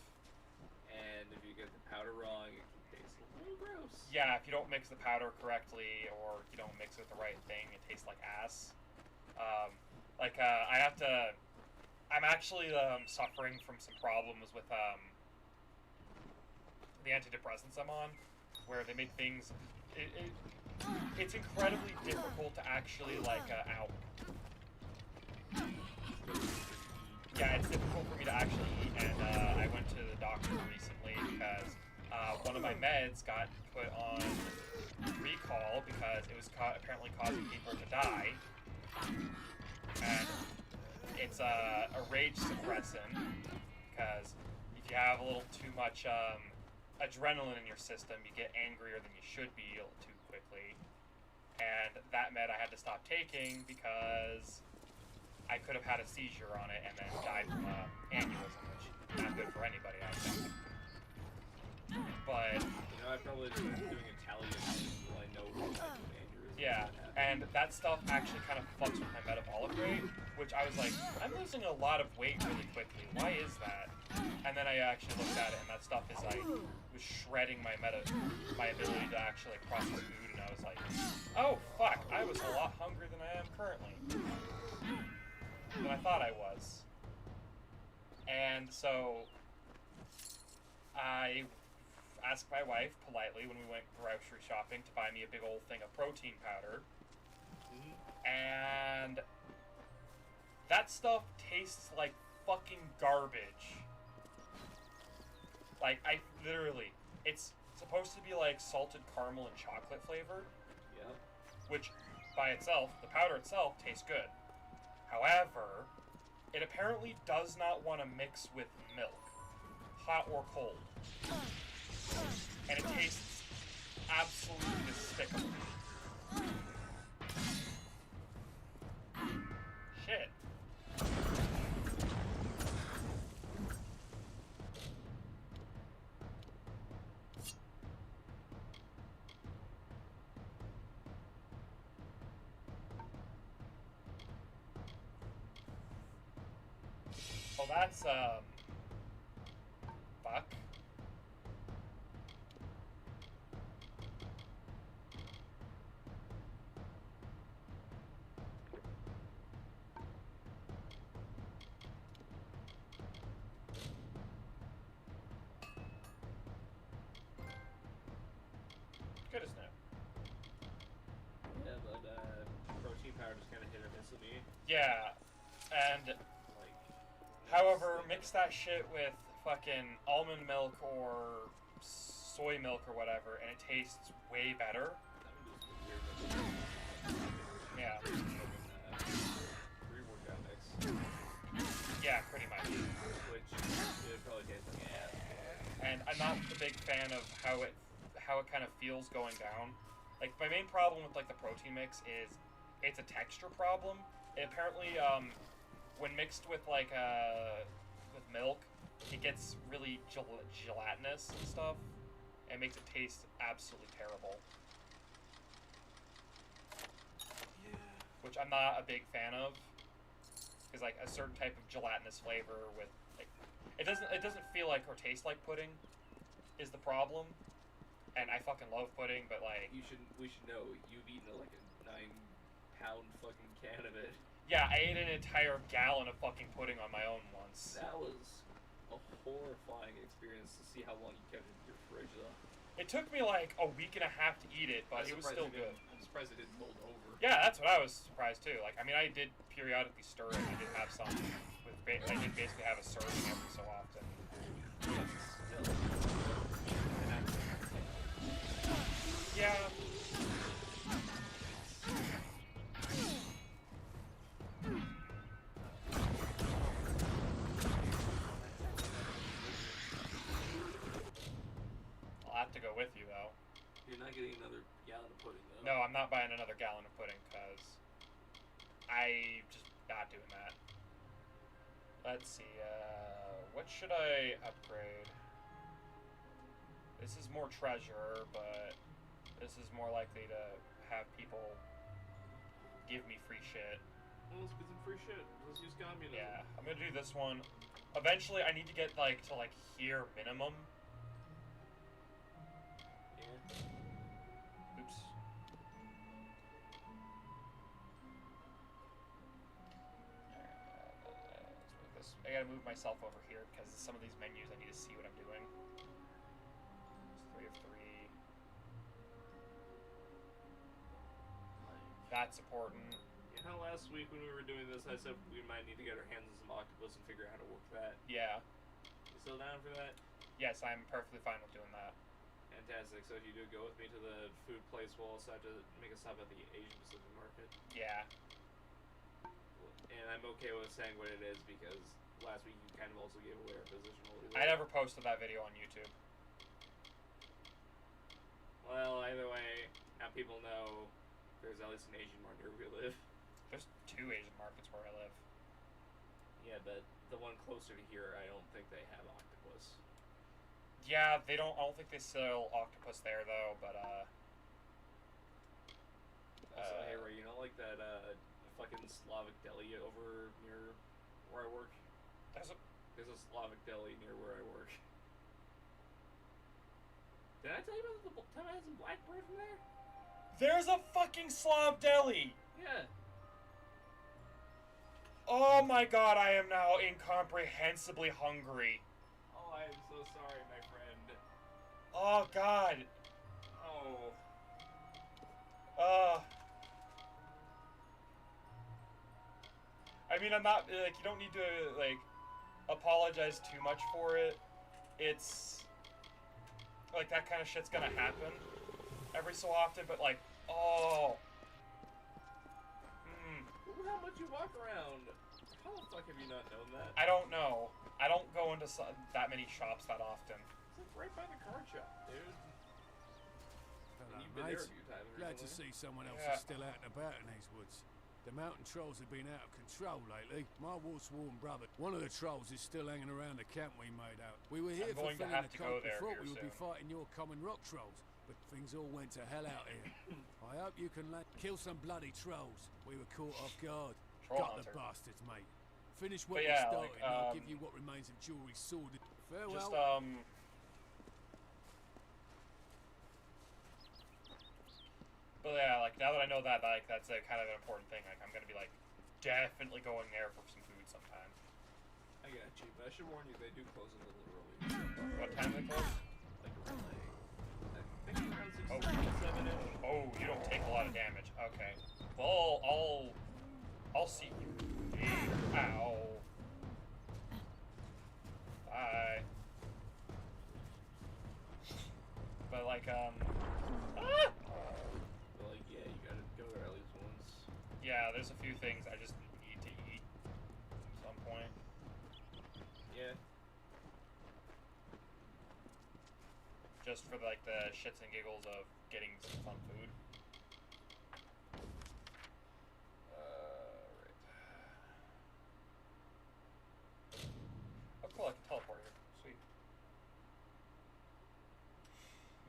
And if you get the powder wrong, it can taste a little gross. Yeah, if you don't mix the powder correctly or you don't mix it with the right thing, it tastes like ass. I'm actually suffering from some problems with the antidepressants I'm on, where they make things. It's incredibly difficult to actually out. Yeah, it's difficult for me to actually eat, and I went to the doctor recently because one of my meds got put on recall because it was apparently causing people to die And it's a rage suppressant, because if you have a little too much adrenaline in your system, you get angrier than you should be too quickly. And that med I had to stop taking because I could have had a seizure on it and then died from an aneurysm, which is not good for anybody, I think. But You know, I probably just been doing Italian until I know what type of aneurysm yeah, and that stuff actually kind of fucks with my metabolic rate, which I was like, I'm losing a lot of weight really quickly. Why is that? And then I actually looked at it, and that stuff is like was shredding my ability to actually like, process food, and I was like, oh fuck, I was a lot hungrier than I am currently. Than I thought I was. And so I asked my wife politely when we went grocery shopping to buy me a big old thing of protein powder. And that stuff tastes like fucking garbage. Like, it's supposed to be like salted caramel and chocolate flavored. Yep. Which, by itself, the powder itself tastes good. However, it apparently does not want to mix with milk, hot or cold. And it tastes absolutely despicable. Shit. Well, that's, fuck. Good as new. Yeah, but protein powder just kind of hit or miss with me. Yeah, and Like, however, mix that shit with fucking almond milk or soy milk or whatever, and it tastes way better. that one just was weird. Yeah. Pre-workout mix, Yeah, pretty much. which it probably tastes like ass. And I'm not a big fan of how it kind of feels going down. Like, my main problem with like the protein mix is it's a texture problem. It apparently, when mixed with like with milk, it gets really gelatinous and stuff, and makes it taste absolutely terrible. Yeah. Which I'm not a big fan of, because like a certain type of gelatinous flavor with like it doesn't feel like or taste like pudding is the problem. And I fucking love pudding, but like We should know you've eaten like a 9-pound fucking can of it. yeah, I ate an entire gallon of fucking pudding on my own once. That was a horrifying experience to see how long you kept it in your fridge though. It took me like a week and a half to eat it, but it was still good. I'm surprised it didn't mold over. Yeah, that's what I was surprised too. Like, I mean, I did periodically stir it. I did have some with I did basically have a serving every so often. But still. Yeah. I'll have to go with you though. You're not getting another gallon of pudding though. No, I'm not buying another gallon of pudding because I just not doing that. Let's see, what should I upgrade? This is more treasure, but this is more likely to have people give me free shit. Well, let's get some free shit. Let's use communism. Yeah, I'm gonna do this one. Eventually, I need to get like to like here minimum. Yeah. Oops. Let's move this. I gotta move myself over here because some of these menus I need to see what I'm doing. It's 3 of 3. That's important. You know, last week when we were doing this, I said we might need to get our hands on some octopus and figure out how to work that. Yeah. You still down for that? Yes, I'm perfectly fine with doing that. Fantastic. So if you do go with me to the food place, we'll also have to make a stop at the Asian Pacific Market. Yeah. and I'm okay with saying what it is because last week you kind of also gave away our position a little bit. I never posted that video on YouTube. Well, either way, now people know there's at least an Asian market where we live. There's 2 Asian markets where I live. Yeah, but the one closer to here, I don't think they have octopus. Yeah, they don't. I don't think they sell octopus there though. But Also, hey Ray, you know like that fucking Slavic deli over near where I work? There's a Slavic deli near where I work. Did I tell you about the time I had some black bread from there? there's a fucking Slav deli. Yeah. Oh my god, I am now incomprehensibly hungry. Oh, I am so sorry, my friend. Oh god. Oh. I mean, I'm not, like, you don't need to, like, apologize too much for it. It's, like, that kind of shit's gonna happen every so often, but, like, oh. Look how much you walk around. How the fuck have you not known that? I don't know. I don't go into that many shops that often. It's like right by the card shop, dude. Hello, And you've been there mate. a few times Glad to recently. see someone else Yeah. is still out and about in these woods. The mountain trolls have been out of control lately. My war-sworn brother, one of the trolls, is still hanging around the camp we made out. We were here I'm for going to filling have the to go camp. We there thought here we would be soon. fighting your common rock trolls, but things all went to hell out here. I hope you can kill some bloody trolls. We were caught off guard. Troll Got hunter. the bastards, mate. Finish But what yeah, we like, started, and I'll give you what remains of Jewelry's sword. Farewell. Just, but yeah, like, now that I know that, like, that's a kind of an important thing, like, I'm gonna be, like, definitely going there for some food sometime. I got you, but I should warn you, they do close a little early. What time they close? Like around, I think around 6, Oh. 7-ish. Oh, you don't take a lot of damage. Okay. Well, I'll see you. Ow. Bye. But, like, ah! But like, yeah, you gotta go there at least once. Yeah, there's a few things I just need to eat at some point. Yeah. Just for, like, the shits and giggles of getting some fun food. Right. Oh, cool, I can teleport here. Sweet.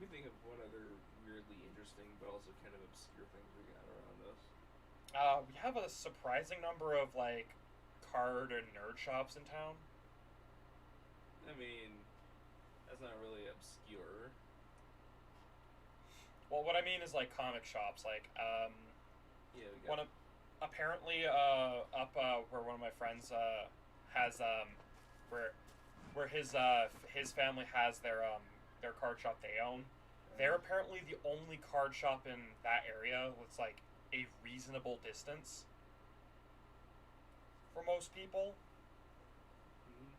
Let me think of what other weirdly interesting but also kind of obscure things we got around us. We have a surprising number of, like, card and nerd shops in town. I mean, that's not really obscure. Well, what I mean is, like, comic shops. Like, Yeah, we got. apparently, up where one of my friends has where his family has their card shop they own. They're apparently the only card shop in that area with, like, a reasonable distance for most people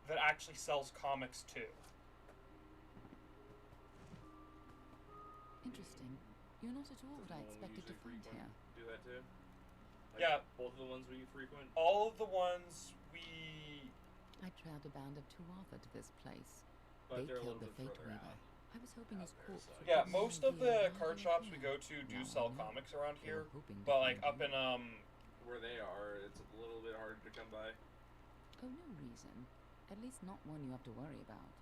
that actually sells comics too. Interesting. You're not at all what I expected to find here. Do that too? Like, Yeah. Both of the ones we frequent? All of the ones we... I trailed a band of Tuatha to this place. But They they're a killed little the bit Fate further Weaver. out. I was hoping his Out there, corpse so would Yeah, give me most an of idea the why card they shops were we here. go to do Now sell I know. comics around They were here, hoping to but, like, find up me. in, Where they are, it's a little bit harder to come by. Oh, no reason. At least not one you have to worry about.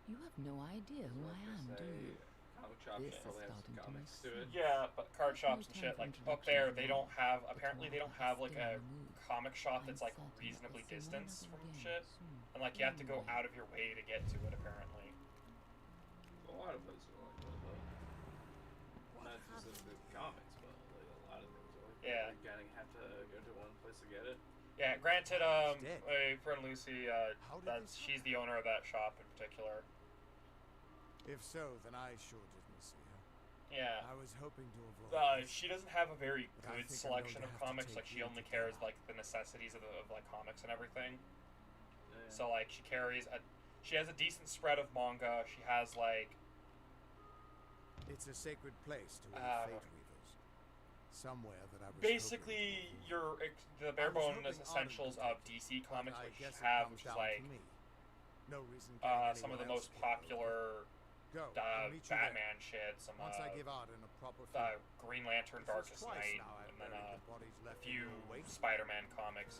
You have no idea who I am, do you? Comic shops This is probably have some starting to comics make to it. sense. yeah, but card No shops and time shit, for like, up there, they introductions don't now. have, The apparently they don't Tuatha have, is like, still a removed. comic shop I'm that's, like, certain that reasonably we'll see one distanced other from again shit. soon. And, like, you have to go Anyway. out of your way to get to it, apparently. A lot of places are like that, though. Not specifically comics, but like a lot of things are like that. Yeah. You kinda have to go to one place to get it. Yeah, granted, dead. my friend Lucy, How did that's, this she's the owner of that shop in particular. If so, then I sure didn't see her. Yeah. I was hoping to avoid this. She doesn't have a very But I good think I'm selection going of to have to comics. take Like, she you only to cares, Valhalla. like, the necessities of like, comics and everything. Yeah. So, like, she has a decent spread of manga. She has, like, It's a sacred place to all Ah. Fate Weavers. somewhere that I was basically the bare bones essentials of DC comics, which have like no reason some of the most popular Batman shit, some once I give out in a proper Green Lantern, Darkest Night, and then a few Spider-Man comics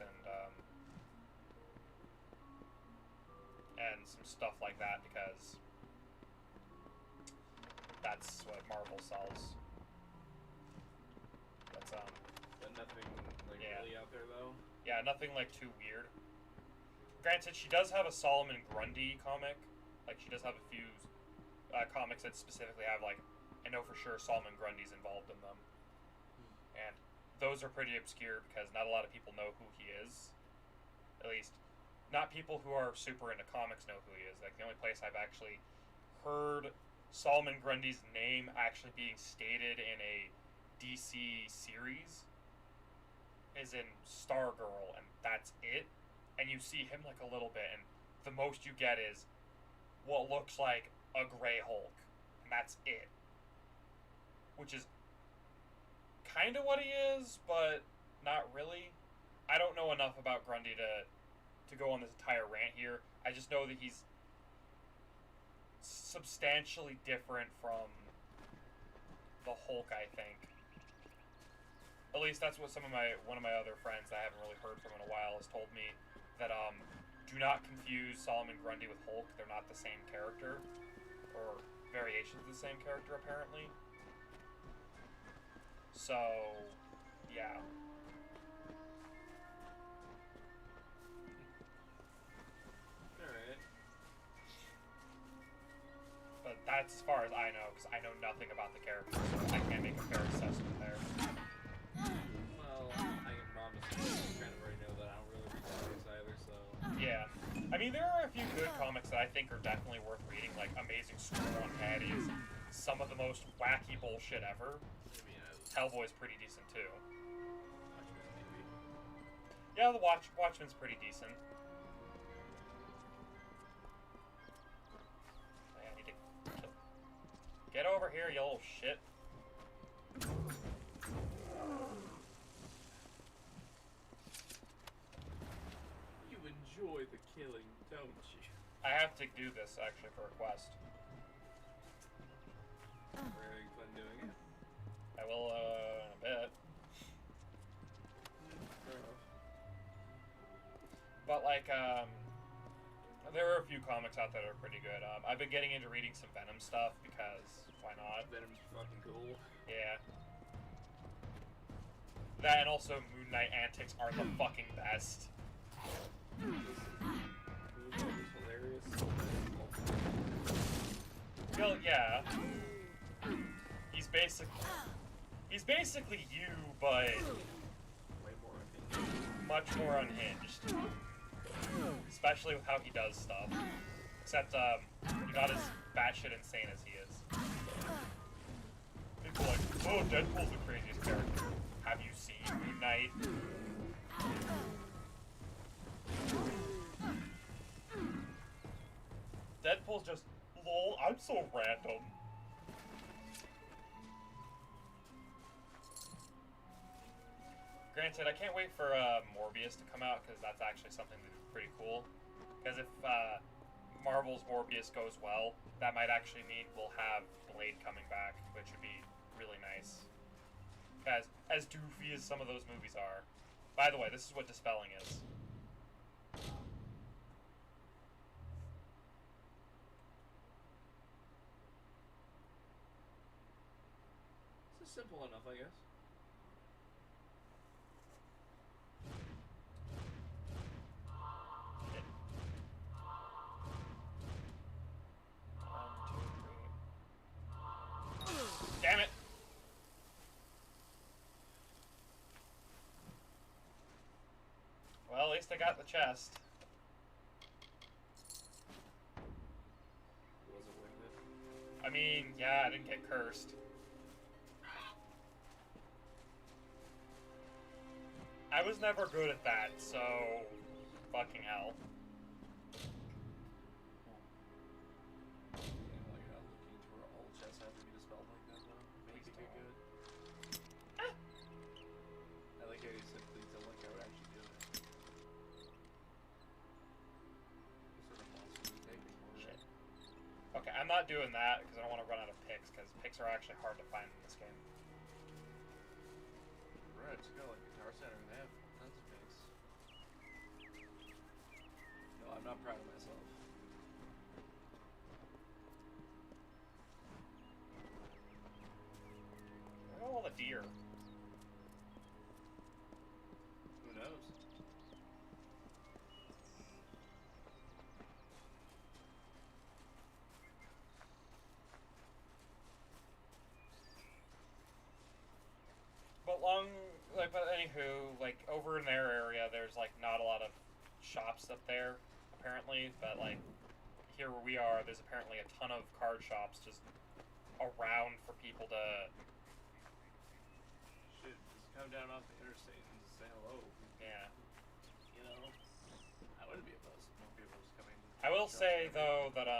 and some stuff like that, because that's what Marvel sells. That's But nothing like really out there though. Yeah, nothing like too weird. Granted, she does have a Solomon Grundy comic. Like, she does have a few comics that specifically have, like, I know for sure Solomon Grundy's involved in them. And those are pretty obscure because not a lot of people know who he is. At least, not people who are super into comics know who he is. Like, the only place I've actually heard Solomon Grundy's name actually being stated in a DC series is in Stargirl, and that's it. And you see him like a little bit, and the most you get is what looks like a Grey Hulk, and that's it. Which is kind of what he is, but not really. I don't know enough about Grundy to go on this entire rant here. I just know that he's substantially different from the Hulk, I think. At least that's what one of my other friends that I haven't really heard from in a while has told me, that do not confuse Solomon Grundy with Hulk. They're not the same character, or variations of the same character apparently. So, yeah. Alright. But that's as far as I know, because I know nothing about the character, so I can't make a fair assessment there. Well, I can promise you kind of already know that I don't really read comics either, so... Yeah. I mean, there are a few good comics that I think are definitely worth reading, like Amazing Scroll on Patties, some of the most wacky bullshit ever. Hellboy's pretty decent, too. Yeah, the Watchmen's pretty decent. I need to kill. Get over here, you little shit. You enjoy the killing, don't you? I have to do this, actually, for a quest. We're having fun doing it. I will, in a bit. But, like, there are a few comics out there that are pretty good. I've been getting into reading some Venom stuff, because why not? Venom's fucking cool. Yeah. That and also Moon Knight antics are the fucking best. Hilarious. Well, yeah. He's basically you, but Way more unhinged. much more unhinged. Especially with how he does stuff. Except, you're not as batshit insane as he is. People are like, oh, Deadpool's the craziest character. Have you seen Moon Knight? Deadpool's just, lol, I'm so random. Granted, I can't wait for Morbius to come out, because that's actually something that's pretty cool. Because if Marvel's Morbius goes well, that might actually mean we'll have Blade coming back, which would be really nice. Because as doofy as some of those movies are. By the way, this is what dispelling is. This is simple enough, I guess. Damn it! Well, at least I got the chest. Was it wicked? I mean, yeah, I didn't get cursed. I was never good at that, so fucking hell. Yeah, like you're not looking to where all chests have to be dispelled like that, though. Make it get good. not doing that because I don't want to run out of picks, because picks are actually hard to find in this game. Right, just go like Guitar Center and they have tons of picks. No, I'm not proud of myself. Where are all the deer? Who knows? But anywho, like, over in their area, there's, like, not a lot of shops up there, apparently, but, like, here where we are, there's apparently a ton of card shops just around for people to... Shit, just come down off the interstate and just say hello. Yeah. You know? I wouldn't be opposed to more people just coming. I will say, though, that,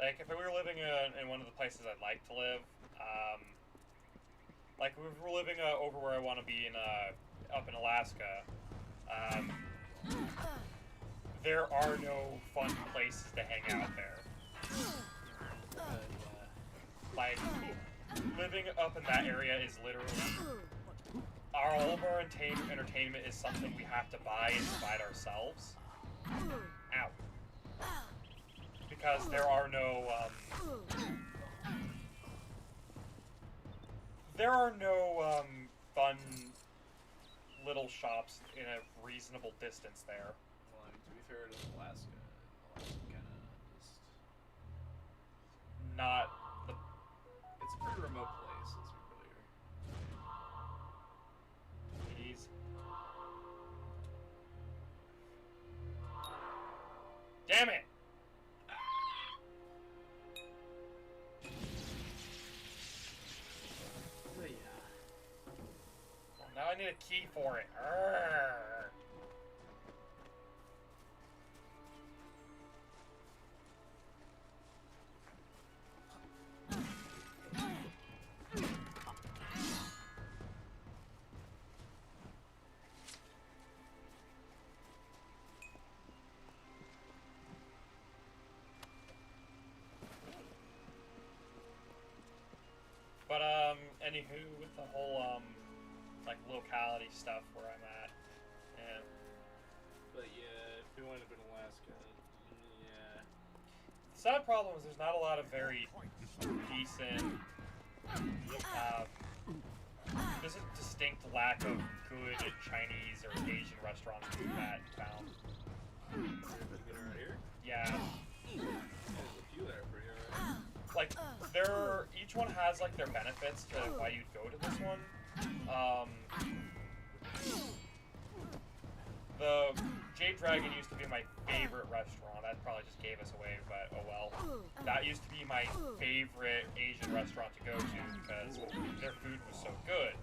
like, if we were living in one of the places I'd like to live, like, if we're living over where I want to be in, up in Alaska, there are no fun places to hang out there. Like, living up in that area is literally, all of our entertainment is something we have to buy and provide ourselves. Ow. Because there are no, fun little shops in a reasonable distance there. Well, I mean, to be fair, to Alaska kind of just... Not the... It's a pretty remote place, let's be clear. Jeez. Damn it! Now I need a key for it. Arrgh. But anywho, with the whole like locality stuff where I'm at, and But yeah, if we wind up in Alaska, yeah. the sad problem is there's not a lot of very decent. There's a distinct lack of good Chinese or Asian restaurants in that town. Get around here? Yeah. There's a few that are pretty alright. Like, each one has, like, their benefits to why you'd go to this one. The Jade Dragon used to be my favorite restaurant. That probably just gave us away, but oh well. That used to be my favorite Asian restaurant to go to because their food was so good.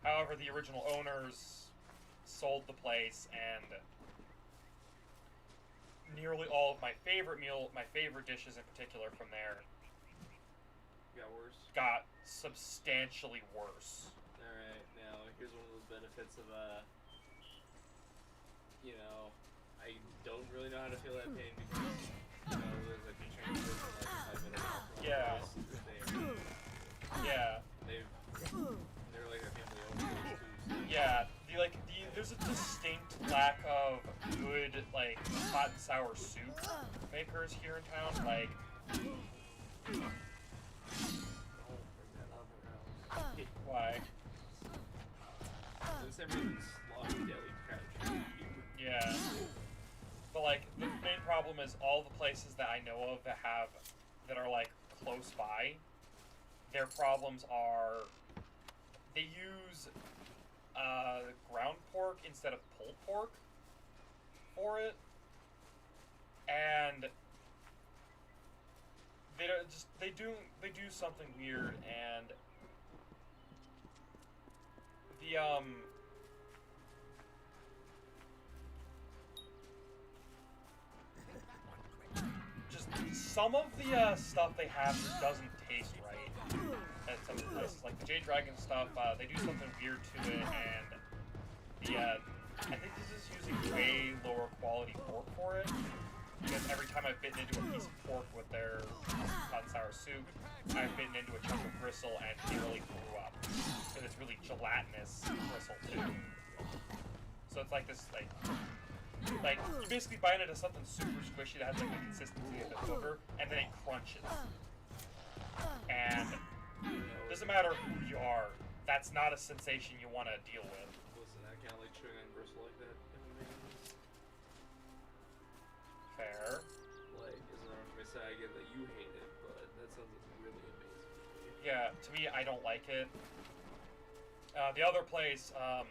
However, the original owners sold the place, and nearly all of my favorite dishes in particular from there got substantially worse. Alright, now here's one of those benefits of you know, I don't really know how to feel that pain because, you know, there's like a Chinese person like 5 minutes out from Yeah. Yeah. They're like a family owned place too. So. Yeah. There's a distinct lack of good, like, hot and sour soup makers here in town. Like, why? Since everything's sloppy, deli trash. Yeah. But, like, the main problem is all the places that I know of that are, like, close by, their problems are they use ground pork instead of pulled pork for it, and they do something weird, and just some of the stuff they have just doesn't taste right at some places. Like the Jade Dragon stuff, they do something weird to it, and I think this is using way lower quality pork for it. Because every time I've bitten into a piece of pork with their hot and sour soup, I've bitten into a chunk of gristle and nearly threw up. Because it's really gelatinous gristle too. So it's like this, like you basically bite into something super squishy that has like the consistency of the liver, and then it crunches. And doesn't matter who you are, that's not a sensation you want to deal with. Listen, I can't like chewing on bristle like that. Fair. Like, as long as I say I get that you hate it, but that sounds like really amazing. Yeah, to me, I don't like it. The other place, they're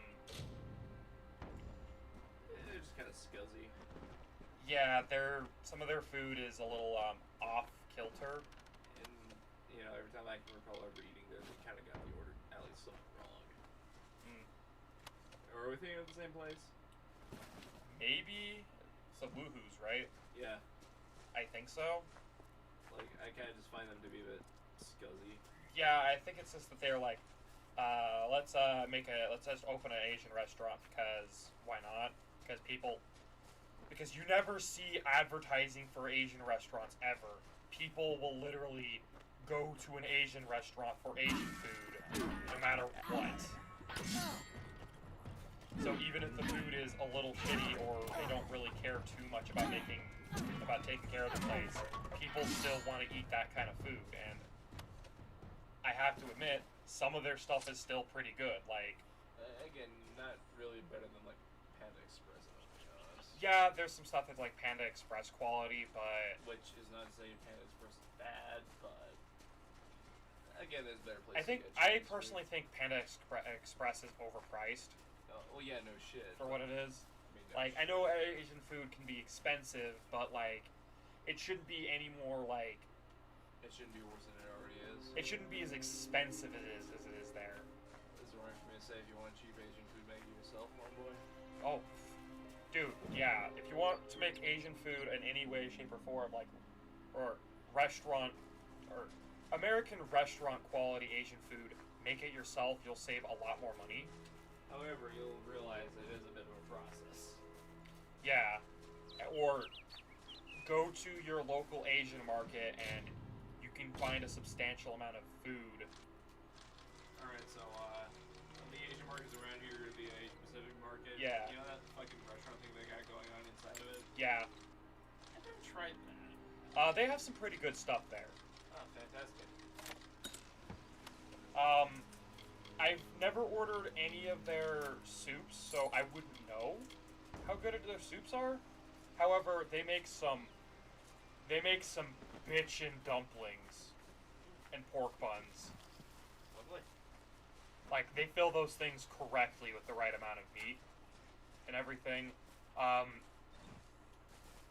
just kind of scuzzy. yeah, some of their food is a little off kilter. And, you know, every time I can recall ever eating there, they kind of got the order at least something wrong. Are we thinking of the same place? Maybe some woohoos, right? Yeah. I think so. Like, I kind of just find them to be a bit scuzzy. Yeah, I think it's just that they're like, let's just open an Asian restaurant because why not? Because you never see advertising for Asian restaurants ever. People will literally go to an Asian restaurant for Asian food, no matter what. So even if the food is a little shitty or they don't really care too much about taking care of the place, people still want to eat that kind of food. And I have to admit, some of their stuff is still pretty good. Like, again, not really better than like Panda Express, if I'm being honest. yeah, there's some stuff that's like Panda Express quality, but Which is not saying Panda Express is bad, but again, there's better places. I personally think Panda Express is overpriced. Well, yeah, no shit. For what it is. I mean, I know Asian food can be expensive, but like, it shouldn't be any more like. It shouldn't be worse than it already is. It shouldn't be as expensive as it is there. This is right for me to say. If you want cheap Asian food, make it yourself, my boy. Oh, dude, yeah. If you want to make Asian food in any way, shape, or form, like, or restaurant, or American restaurant quality Asian food, make it yourself. You'll save a lot more money. However, you'll realize it is a bit of a process. Yeah, or go to your local Asian market and you can find a substantial amount of food. Alright, so, the Asian markets around here, the Asian Pacific market, Yeah. you know that fucking restaurant thing they got going on inside of it? Yeah. I've never tried that. They have some pretty good stuff there. Oh, fantastic. I've never ordered any of their soups, so I wouldn't know how good their soups are. However, they make some bitchin' dumplings and pork buns. Lovely. Like, they fill those things correctly with the right amount of meat and everything.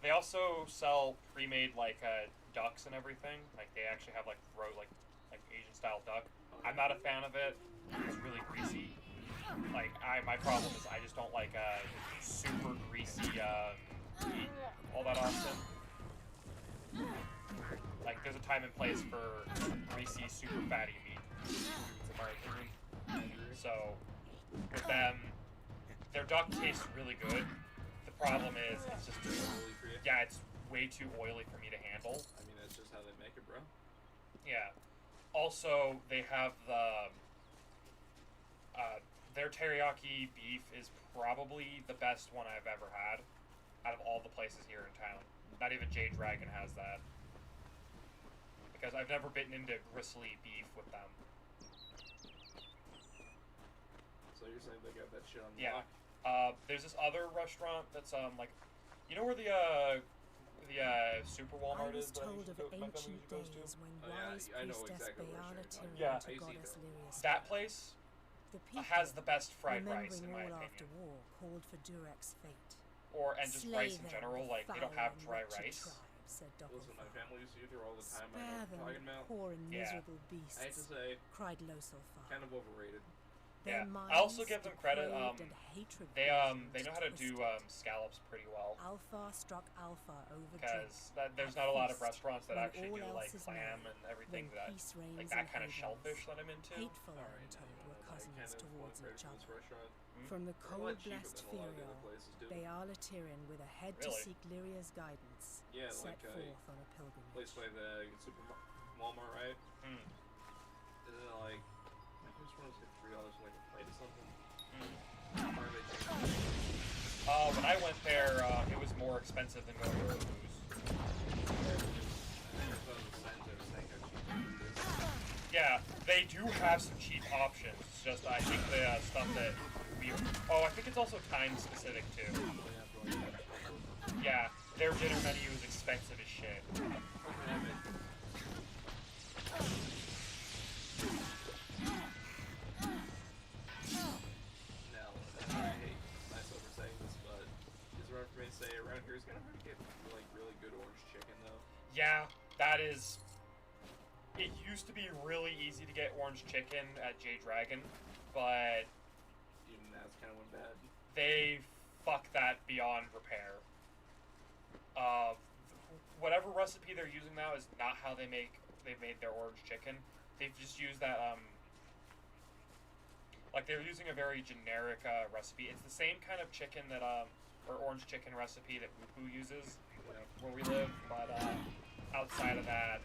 They also sell pre-made like ducks and everything. Like, they actually have like Asian style duck. I'm not a fan of it. It's really greasy. Like, my problem is I just don't like super greasy meat all that often. Like, there's a time and place for greasy, super fatty meat, in my opinion. So, with them, their duck tastes really good. The problem is, it's just Oily for you? yeah, it's way too oily for me to handle. I mean, that's just how they make it, bro. Yeah. Also, they have their teriyaki beef is probably the best one I've ever had out of all the places here in town. Not even Jade Dragon has that. Because I've never bitten into gristly beef with them. So you're saying they got that shit on the Yeah. block? There's this other restaurant that's like, you know where the Super Walmart I was is that told of my family ancient usually goes to? days when Oh, yeah, wise I know priestess exactly what Beata you're talking turned about. to I used to eat goddess there. Lyria's That fate. place The people, has the best fried rice, in remembering my all after opinion. war, called for Durek's fate. And just Slay rice in them, general, the like, they don't foul have and dry wretched rice. tribe, said Listen, my Doppelfar. family used to eat there all the time. I know Spare what them, I'm talking about. poor and Yeah. miserable I hate to beasts, say, cried Loselfar. kind of overrated. Their Yeah, minds I also give them credit. depraved and hatred They poisoned, know how to do twisted. scallops pretty well. Alpha struck alpha over Because drink. there's At not a lot of feast, restaurants that when actually all do else like is clam merry, and everything when that peace reigns like that in kind of havens. shellfish that I'm into. Hateful are Alright, told now were I cousins kind of want towards credit each for this other. restaurant. From the They're a lot cold cheaper blessed than a lot of the other Ferial, places do. they are Latirian with a head to Really? seek Lyria's guidance, Yeah, set like, forth on a pilgrimage. Place by the Walmart, right? Hmm. Isn't it like I just want to say $3 for like a plate or something? Hmm. Or are they changing? When I went there, it was more expensive than going to Boo's. Yeah, they do have some cheap options. It's just I think the stuff that we. Oh, I think it's also time specific too. Yeah, their dinner menu is expensive as shit. Now, I hate myself for saying this, but it's right for me to say around here is kind of hard to get like really good orange chicken though. Yeah, that is. It used to be really easy to get orange chicken at J Dragon, but Even that's kind of went bad. they fuck that beyond repair. Whatever recipe they're using now is not how they've made their orange chicken. They've just used that like they're using a very generic recipe. It's the same kind of chicken that or orange chicken recipe that Woohoo uses where we live, but outside of that,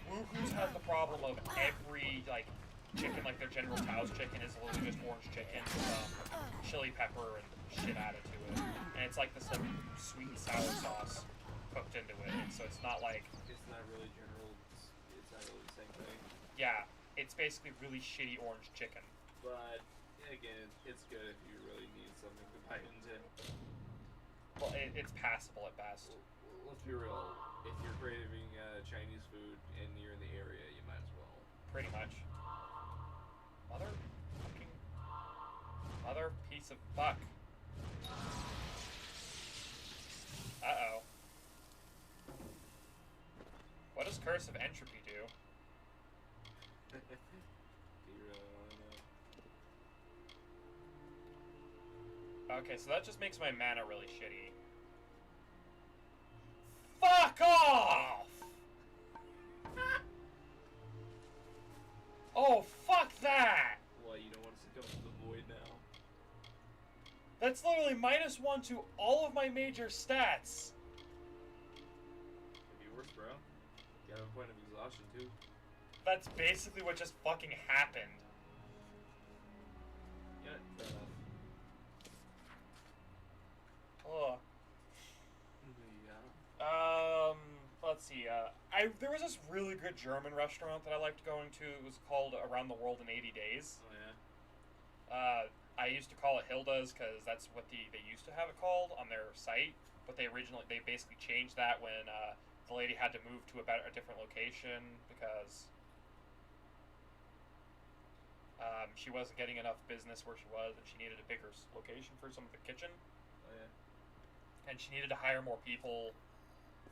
Woohoo's has the problem of every like chicken, like their General Tso's chicken is literally just orange chicken with chili pepper and shit added to it, and it's like this like sweet and sour sauce cooked into it, and so it's not like It's not really general. It's not really the same thing. yeah, it's basically really shitty orange chicken. But again, it's good if you really need something to bite into. Well, it's passable at best. Let's be real. If you're craving Chinese food and you're in the area, you might as well. Pretty much. Mother piece of fuck. Uh-oh. What does Curse of Entropy do? Do you really want to know? Okay, so that just makes my mana really shitty. Fuck off! Oh, fuck that! What, you don't want to succumb to the void now? That's literally -1 to all of my major stats. Could be worse, bro. You have a point of exhaustion, too. That's basically what just fucking happened. Yeah, fair enough. Ugh. Yeah. Let's see. There was this really good German restaurant that I liked going to. It was called Around the World in 80 Days. Oh, yeah? I used to call it Hilda's because that's what they used to have it called on their site. But they basically changed that when the lady had to move to a different location because she wasn't getting enough business where she was, and she needed a bigger location for some of the kitchen. Oh, yeah. And she needed to hire more people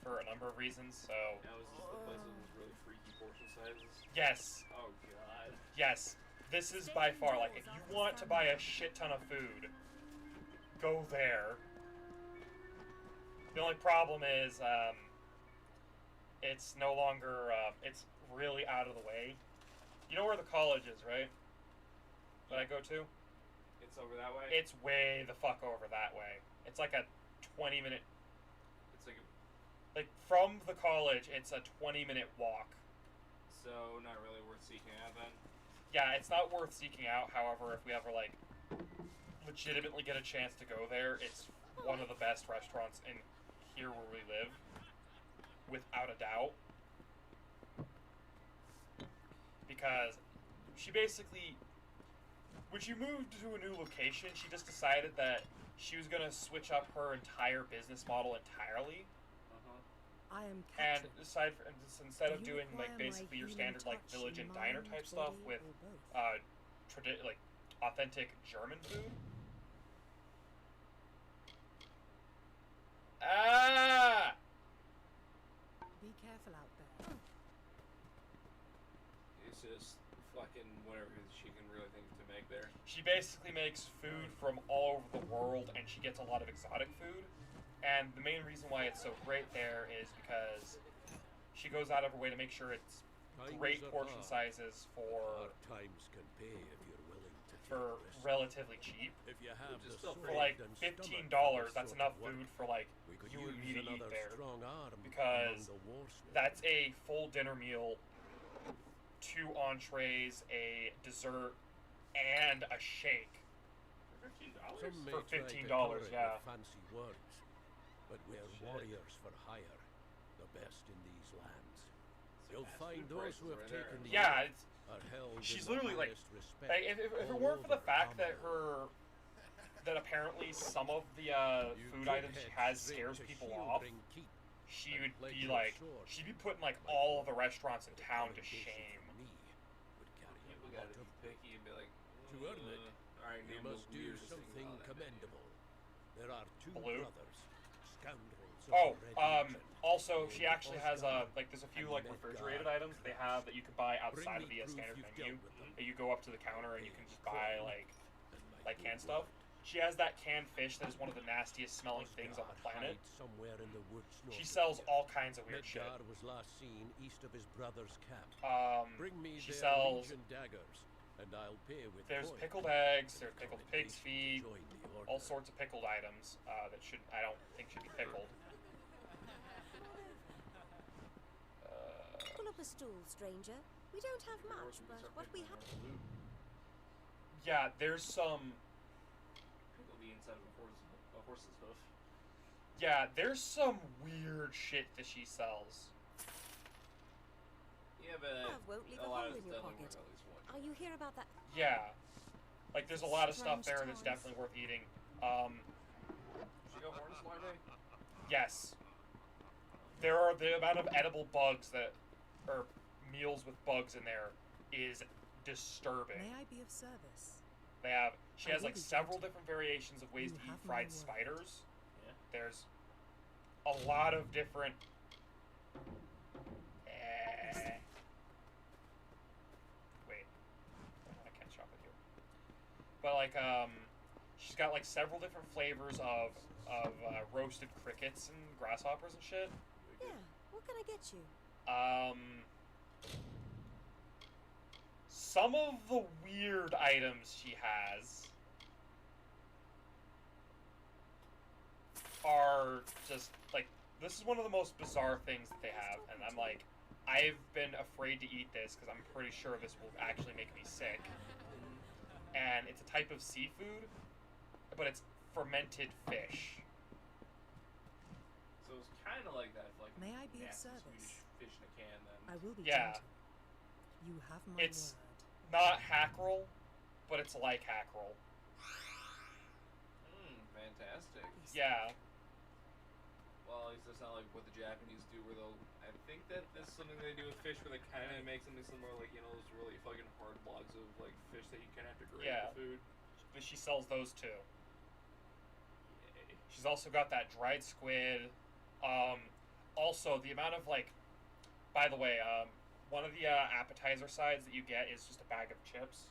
for a number of reasons, so... Now, is this the place with those really freaky portion sizes? Yes. Oh, God. Yes. This is by far, like, if you want to buy a shit ton of food, go there. The only problem is, it's no longer, it's really out of the way. You know where the college is, right? That I go to? It's over that way? It's way the fuck over that way. It's like a 20-minute... It's like a... Like, from the college, it's a 20-minute walk. So, not really worth seeking out, then? Yeah, it's not worth seeking out. However, if we ever, like, legitimately get a chance to go there, it's one of the best restaurants in here where we live. Without a doubt. Because she basically... When she moved to a new location, she just decided that she was going to switch up her entire business model entirely. I am And Katrin. instead of Do you doing like require my basically your healing standard like touch, village and diner mind, type stuff body, with or both? like authentic German food. Ah! Be careful out there. It's just fucking whatever she can really think to make there. She basically makes food from all over the world, and she gets a lot of exotic food. And the main reason why it's so great there is because she goes out of her way to make sure it's great portion sizes for times can pay if you're willing to for relatively cheap. If you have For like $15, that's enough food for like you and me to eat there. Because that's a full dinner meal, 2 entrees, a dessert, and a shake. For $15, yeah. Fancy words, but we're warriors for hire, the best in these lands. You'll find those who have taken the Yeah, oath are held she's in the literally like highest respect if it all weren't for the over fact that Amalur. that apparently some of the food items she has scares people off, she would be like, she'd be putting like all of the restaurants in town to shame. People gotta be picky and be like, To earn it, alright, you must do something commendable. There are 2 Blue. brothers, scoundrels of Oh, the Red Legion, also she named actually has Oscar like there's a few and like Medgar. refrigerated items they have that you can buy outside of Bring the me standard proof you've menu. dealt with them. And you go up to the counter and you can just buy Coin like canned stuff. She has that canned fish that is one of the nastiest smelling things on the planet. hides somewhere in the woods She north sells of here. all kinds of weird shit. Medgar was last seen east of his brother's camp. Bring me She their sells. Legion daggers, and I'll pay with There's coin. pickled eggs. There's pickled pig's Patience to feet. join the order. All sorts of pickled items that I don't think should be pickled. Pull up a stool, stranger. We don't have much, but what we have. Yeah, there's some. Pickle the inside of a horse's hoof. Yeah, there's some weird shit that she sells. Yeah, but Won't leave a a lot hole of in it's your definitely pocket. worth at least one. Are you here about that? Yeah, like there's a lot of stuff Strange there that's times. definitely worth eating. Did she go Hornswoggle? Yes. There are the amount of edible bugs that, or meals with bugs in there, is disturbing. May I be of service? She has like several different variations of ways to eat fried spiders. Yeah. There's a lot of different. Wait, I can't shop with you. But like, she's got like several different flavors of roasted crickets and grasshoppers and shit. Yeah. What can I get you? Some of the weird items she has are just like, this is one of the most bizarre things that they have, and I'm like, I've been afraid to eat this because I'm pretty sure this will actually make me sick. And it's a type of seafood, but it's fermented fish. So it's kind of like that, like May I be of nasty service? Swedish fish in a can. Then I will be Yeah. gentle. You have my It's word. not hackerel, but it's like hackerel. Fantastic. Yeah. Well, at least that's not like what the Japanese do, where they'll. I think that this is something they do with fish, where they kind of make something similar, like those really fucking hard blocks of like fish that you kind of have to grate Yeah. the food. But she sells those too. Yay. She's also got that dried squid. Also, the amount of like, by the way, one of the appetizer sides that you get is just a bag of chips.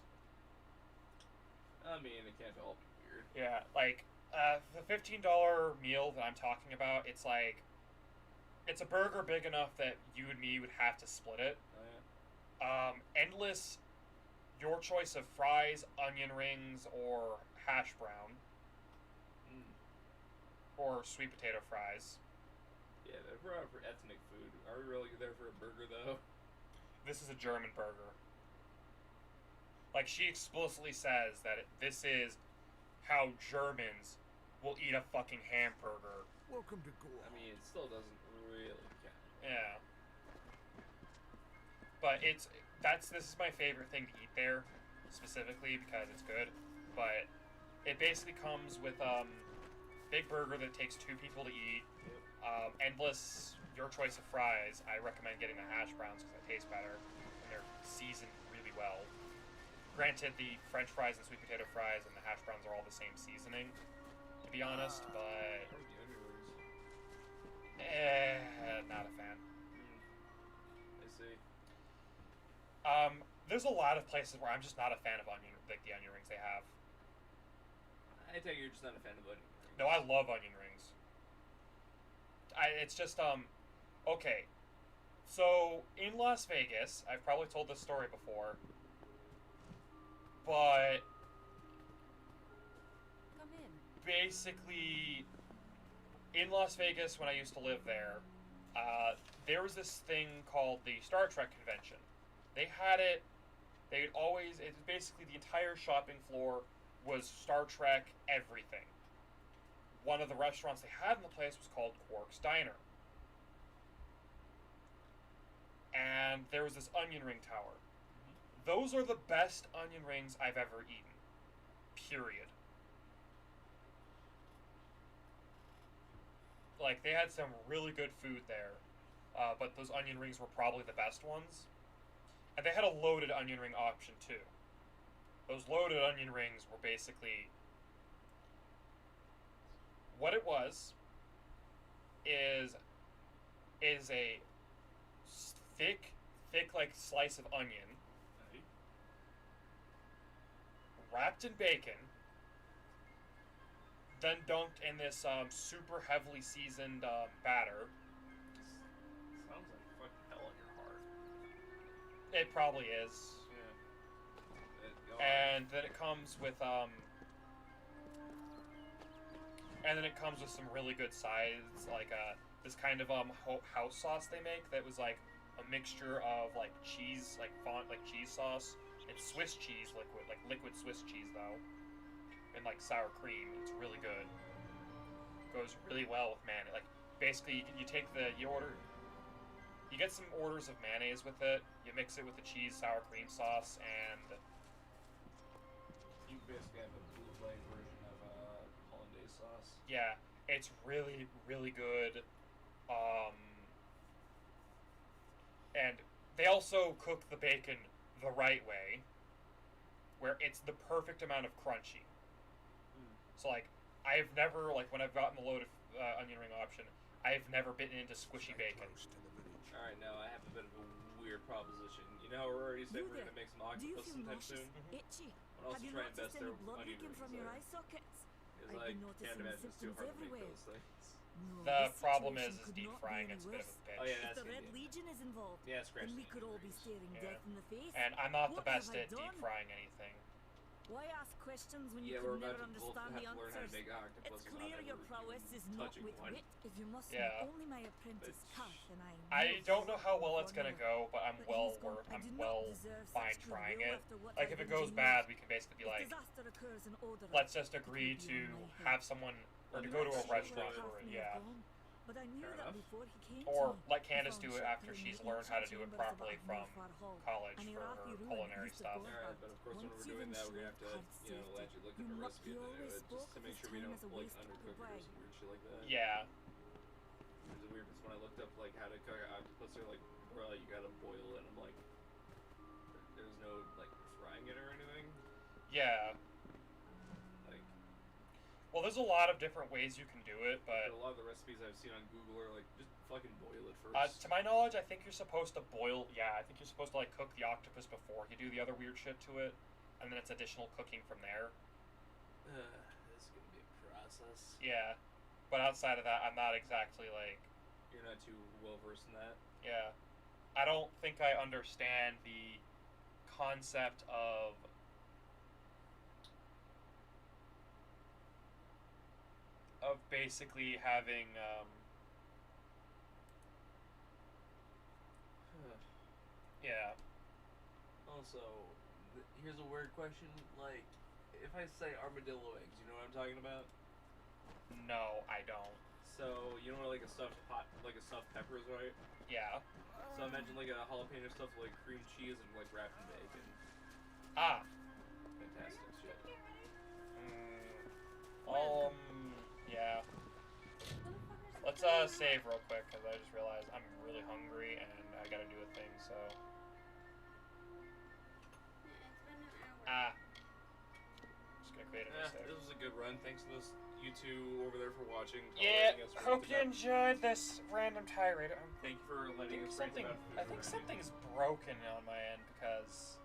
I mean, it can't help be weird. Yeah, like the $15 meal that I'm talking about, it's like, it's a burger big enough that you and me would have to split it. Oh yeah. Endless, your choice of fries, onion rings, or hash brown, or sweet potato fries. Yeah, they're out for ethnic food. Are we really there for a burger though? This is a German burger. Like, she explicitly says that this is how Germans will eat a fucking hamburger. Welcome to Gore. I mean, it still doesn't really count. Yeah. But this is my favorite thing to eat there, specifically because it's good. But it basically comes with big burger that takes 2 people to eat. Endless, your choice of fries. I recommend getting the hash browns because they taste better and they're seasoned really well. Granted, the French fries and sweet potato fries and the hash browns are all the same seasoning, to be honest, but not a fan. I see. there's a lot of places where I'm just not a fan of the onion rings they have. I take it you're just not a fan of onion rings. No, I love onion rings. It's just, okay. So, in Las Vegas, I've probably told this story before, but Come in. basically, in Las Vegas, when I used to live there, there was this thing called the Star Trek convention. They had it, it was basically the entire shopping floor was Star Trek everything. One of the restaurants they had in the place was called Quark's Diner. And there was this onion ring tower. Those are the best onion rings I've ever eaten. Period. Like, they had some really good food there, but those onion rings were probably the best ones. And they had a loaded onion ring option, too. Those loaded onion rings were basically... What it was is a thick like slice of onion wrapped in bacon, then dunked in this super heavily seasoned batter. Sounds like fucking hell in your heart. It probably is. Yeah. And then it comes with some really good sides, like this kind of house sauce they make that was like a mixture of like cheese, like cheese sauce and Swiss cheese liquid Swiss cheese though, and like sour cream. It's really good. Goes really well with mayonnaise. Like basically you get some orders of mayonnaise with it. You mix it with the cheese sour cream sauce, and you basically have a bootleg version of hollandaise sauce. Yeah, it's really, really good. And they also cook the bacon the right way, where it's the perfect amount of crunchy. So, like, I've never, like, when I've gotten the loaded onion ring option, I've never bitten into squishy bacon. Alright, now I have a bit of a weird proposition. You know, we're already saying we're going to make some octopus sometime soon. Itchy? I'll also Have you try and best noticed their any blood onion leaking rings from your there. eye sockets? Because I've I been can't noticing imagine it's too symptoms hard to make everywhere. those things. No, The this problem situation is could deep not be frying any it's a bit of worse. a bitch. Oh yeah, If that's the gonna Red be Legion is involved, Yeah, scratch then we the could all be rings. staring Yeah. death in the face. And I'm not the What best have I at deep done? frying anything. Why ask questions when Yeah, you we're could about never to both understand have the to learn how to answers? make octopus. It's clear your prowess is not with one. wit. If you must Yeah. know only my apprentice Kath, then I don't know how well it's gonna Cornell. go, but I'm But well he's gone. I I'm do not well deserve such fine trying goodwill it. after what Like I've if it goes engineered. bad, we can basically be If like, disaster occurs in Odorat, let's just it will agree be to on my head. have someone or to go to a restaurant for it. Yeah. But I knew Fair that enough. before he came Or to me. let He Candace found do it after shelter in she's the learned how to ancient do it chambers of properly from Agnifar Hall, college an for Iraqi her ruler culinary used to stuff. go Alright, about. but of course when Once we're you've doing that, we're gonna ensured have to, Kath's you know, safety, actually look you at the must recipe and always do it, spoke just to of make his sure we time don't as a like waste undercook it or bride. some weird shit like that. Yeah. It's weird because when I looked up like how to cook octopus, they're like, bro, you gotta boil it. I'm like, there's no like frying it or anything. Yeah. Like, Well, there's a lot of different ways you can do it, but but a lot of the recipes I've seen on Google are like, just fucking boil it first. to my knowledge, I think you're supposed to boil. Yeah, I think you're supposed to like cook the octopus before you do the other weird shit to it, and then it's additional cooking from there. This is gonna be a process. Yeah, but outside of that, I'm not exactly like. You're not too well versed in that. Yeah, I don't think I understand the concept of basically having yeah. Also, here's a weird question. Like, if I say armadillo eggs, you know what I'm talking about? No, I don't. So, you know what, like a stuffed peppers, right? Yeah. So imagine like a jalapeno stuffed with like cream cheese and like wrapped in bacon. Ah. Fantastic shit. Yeah. Let's save real quick because I just realized I'm really hungry and I gotta do a thing. So. Ah. Just gonna create a new save. This was a good run. Thanks to those you two over there for watching. Yeah. Tolerating us for Hope you ranting enjoyed this random tirade. Thank you for letting us rant about food. I think something's broken on my end because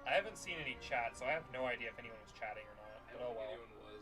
I haven't seen any chat, so I have no idea if anyone was chatting or not. I But don't oh think well. anyone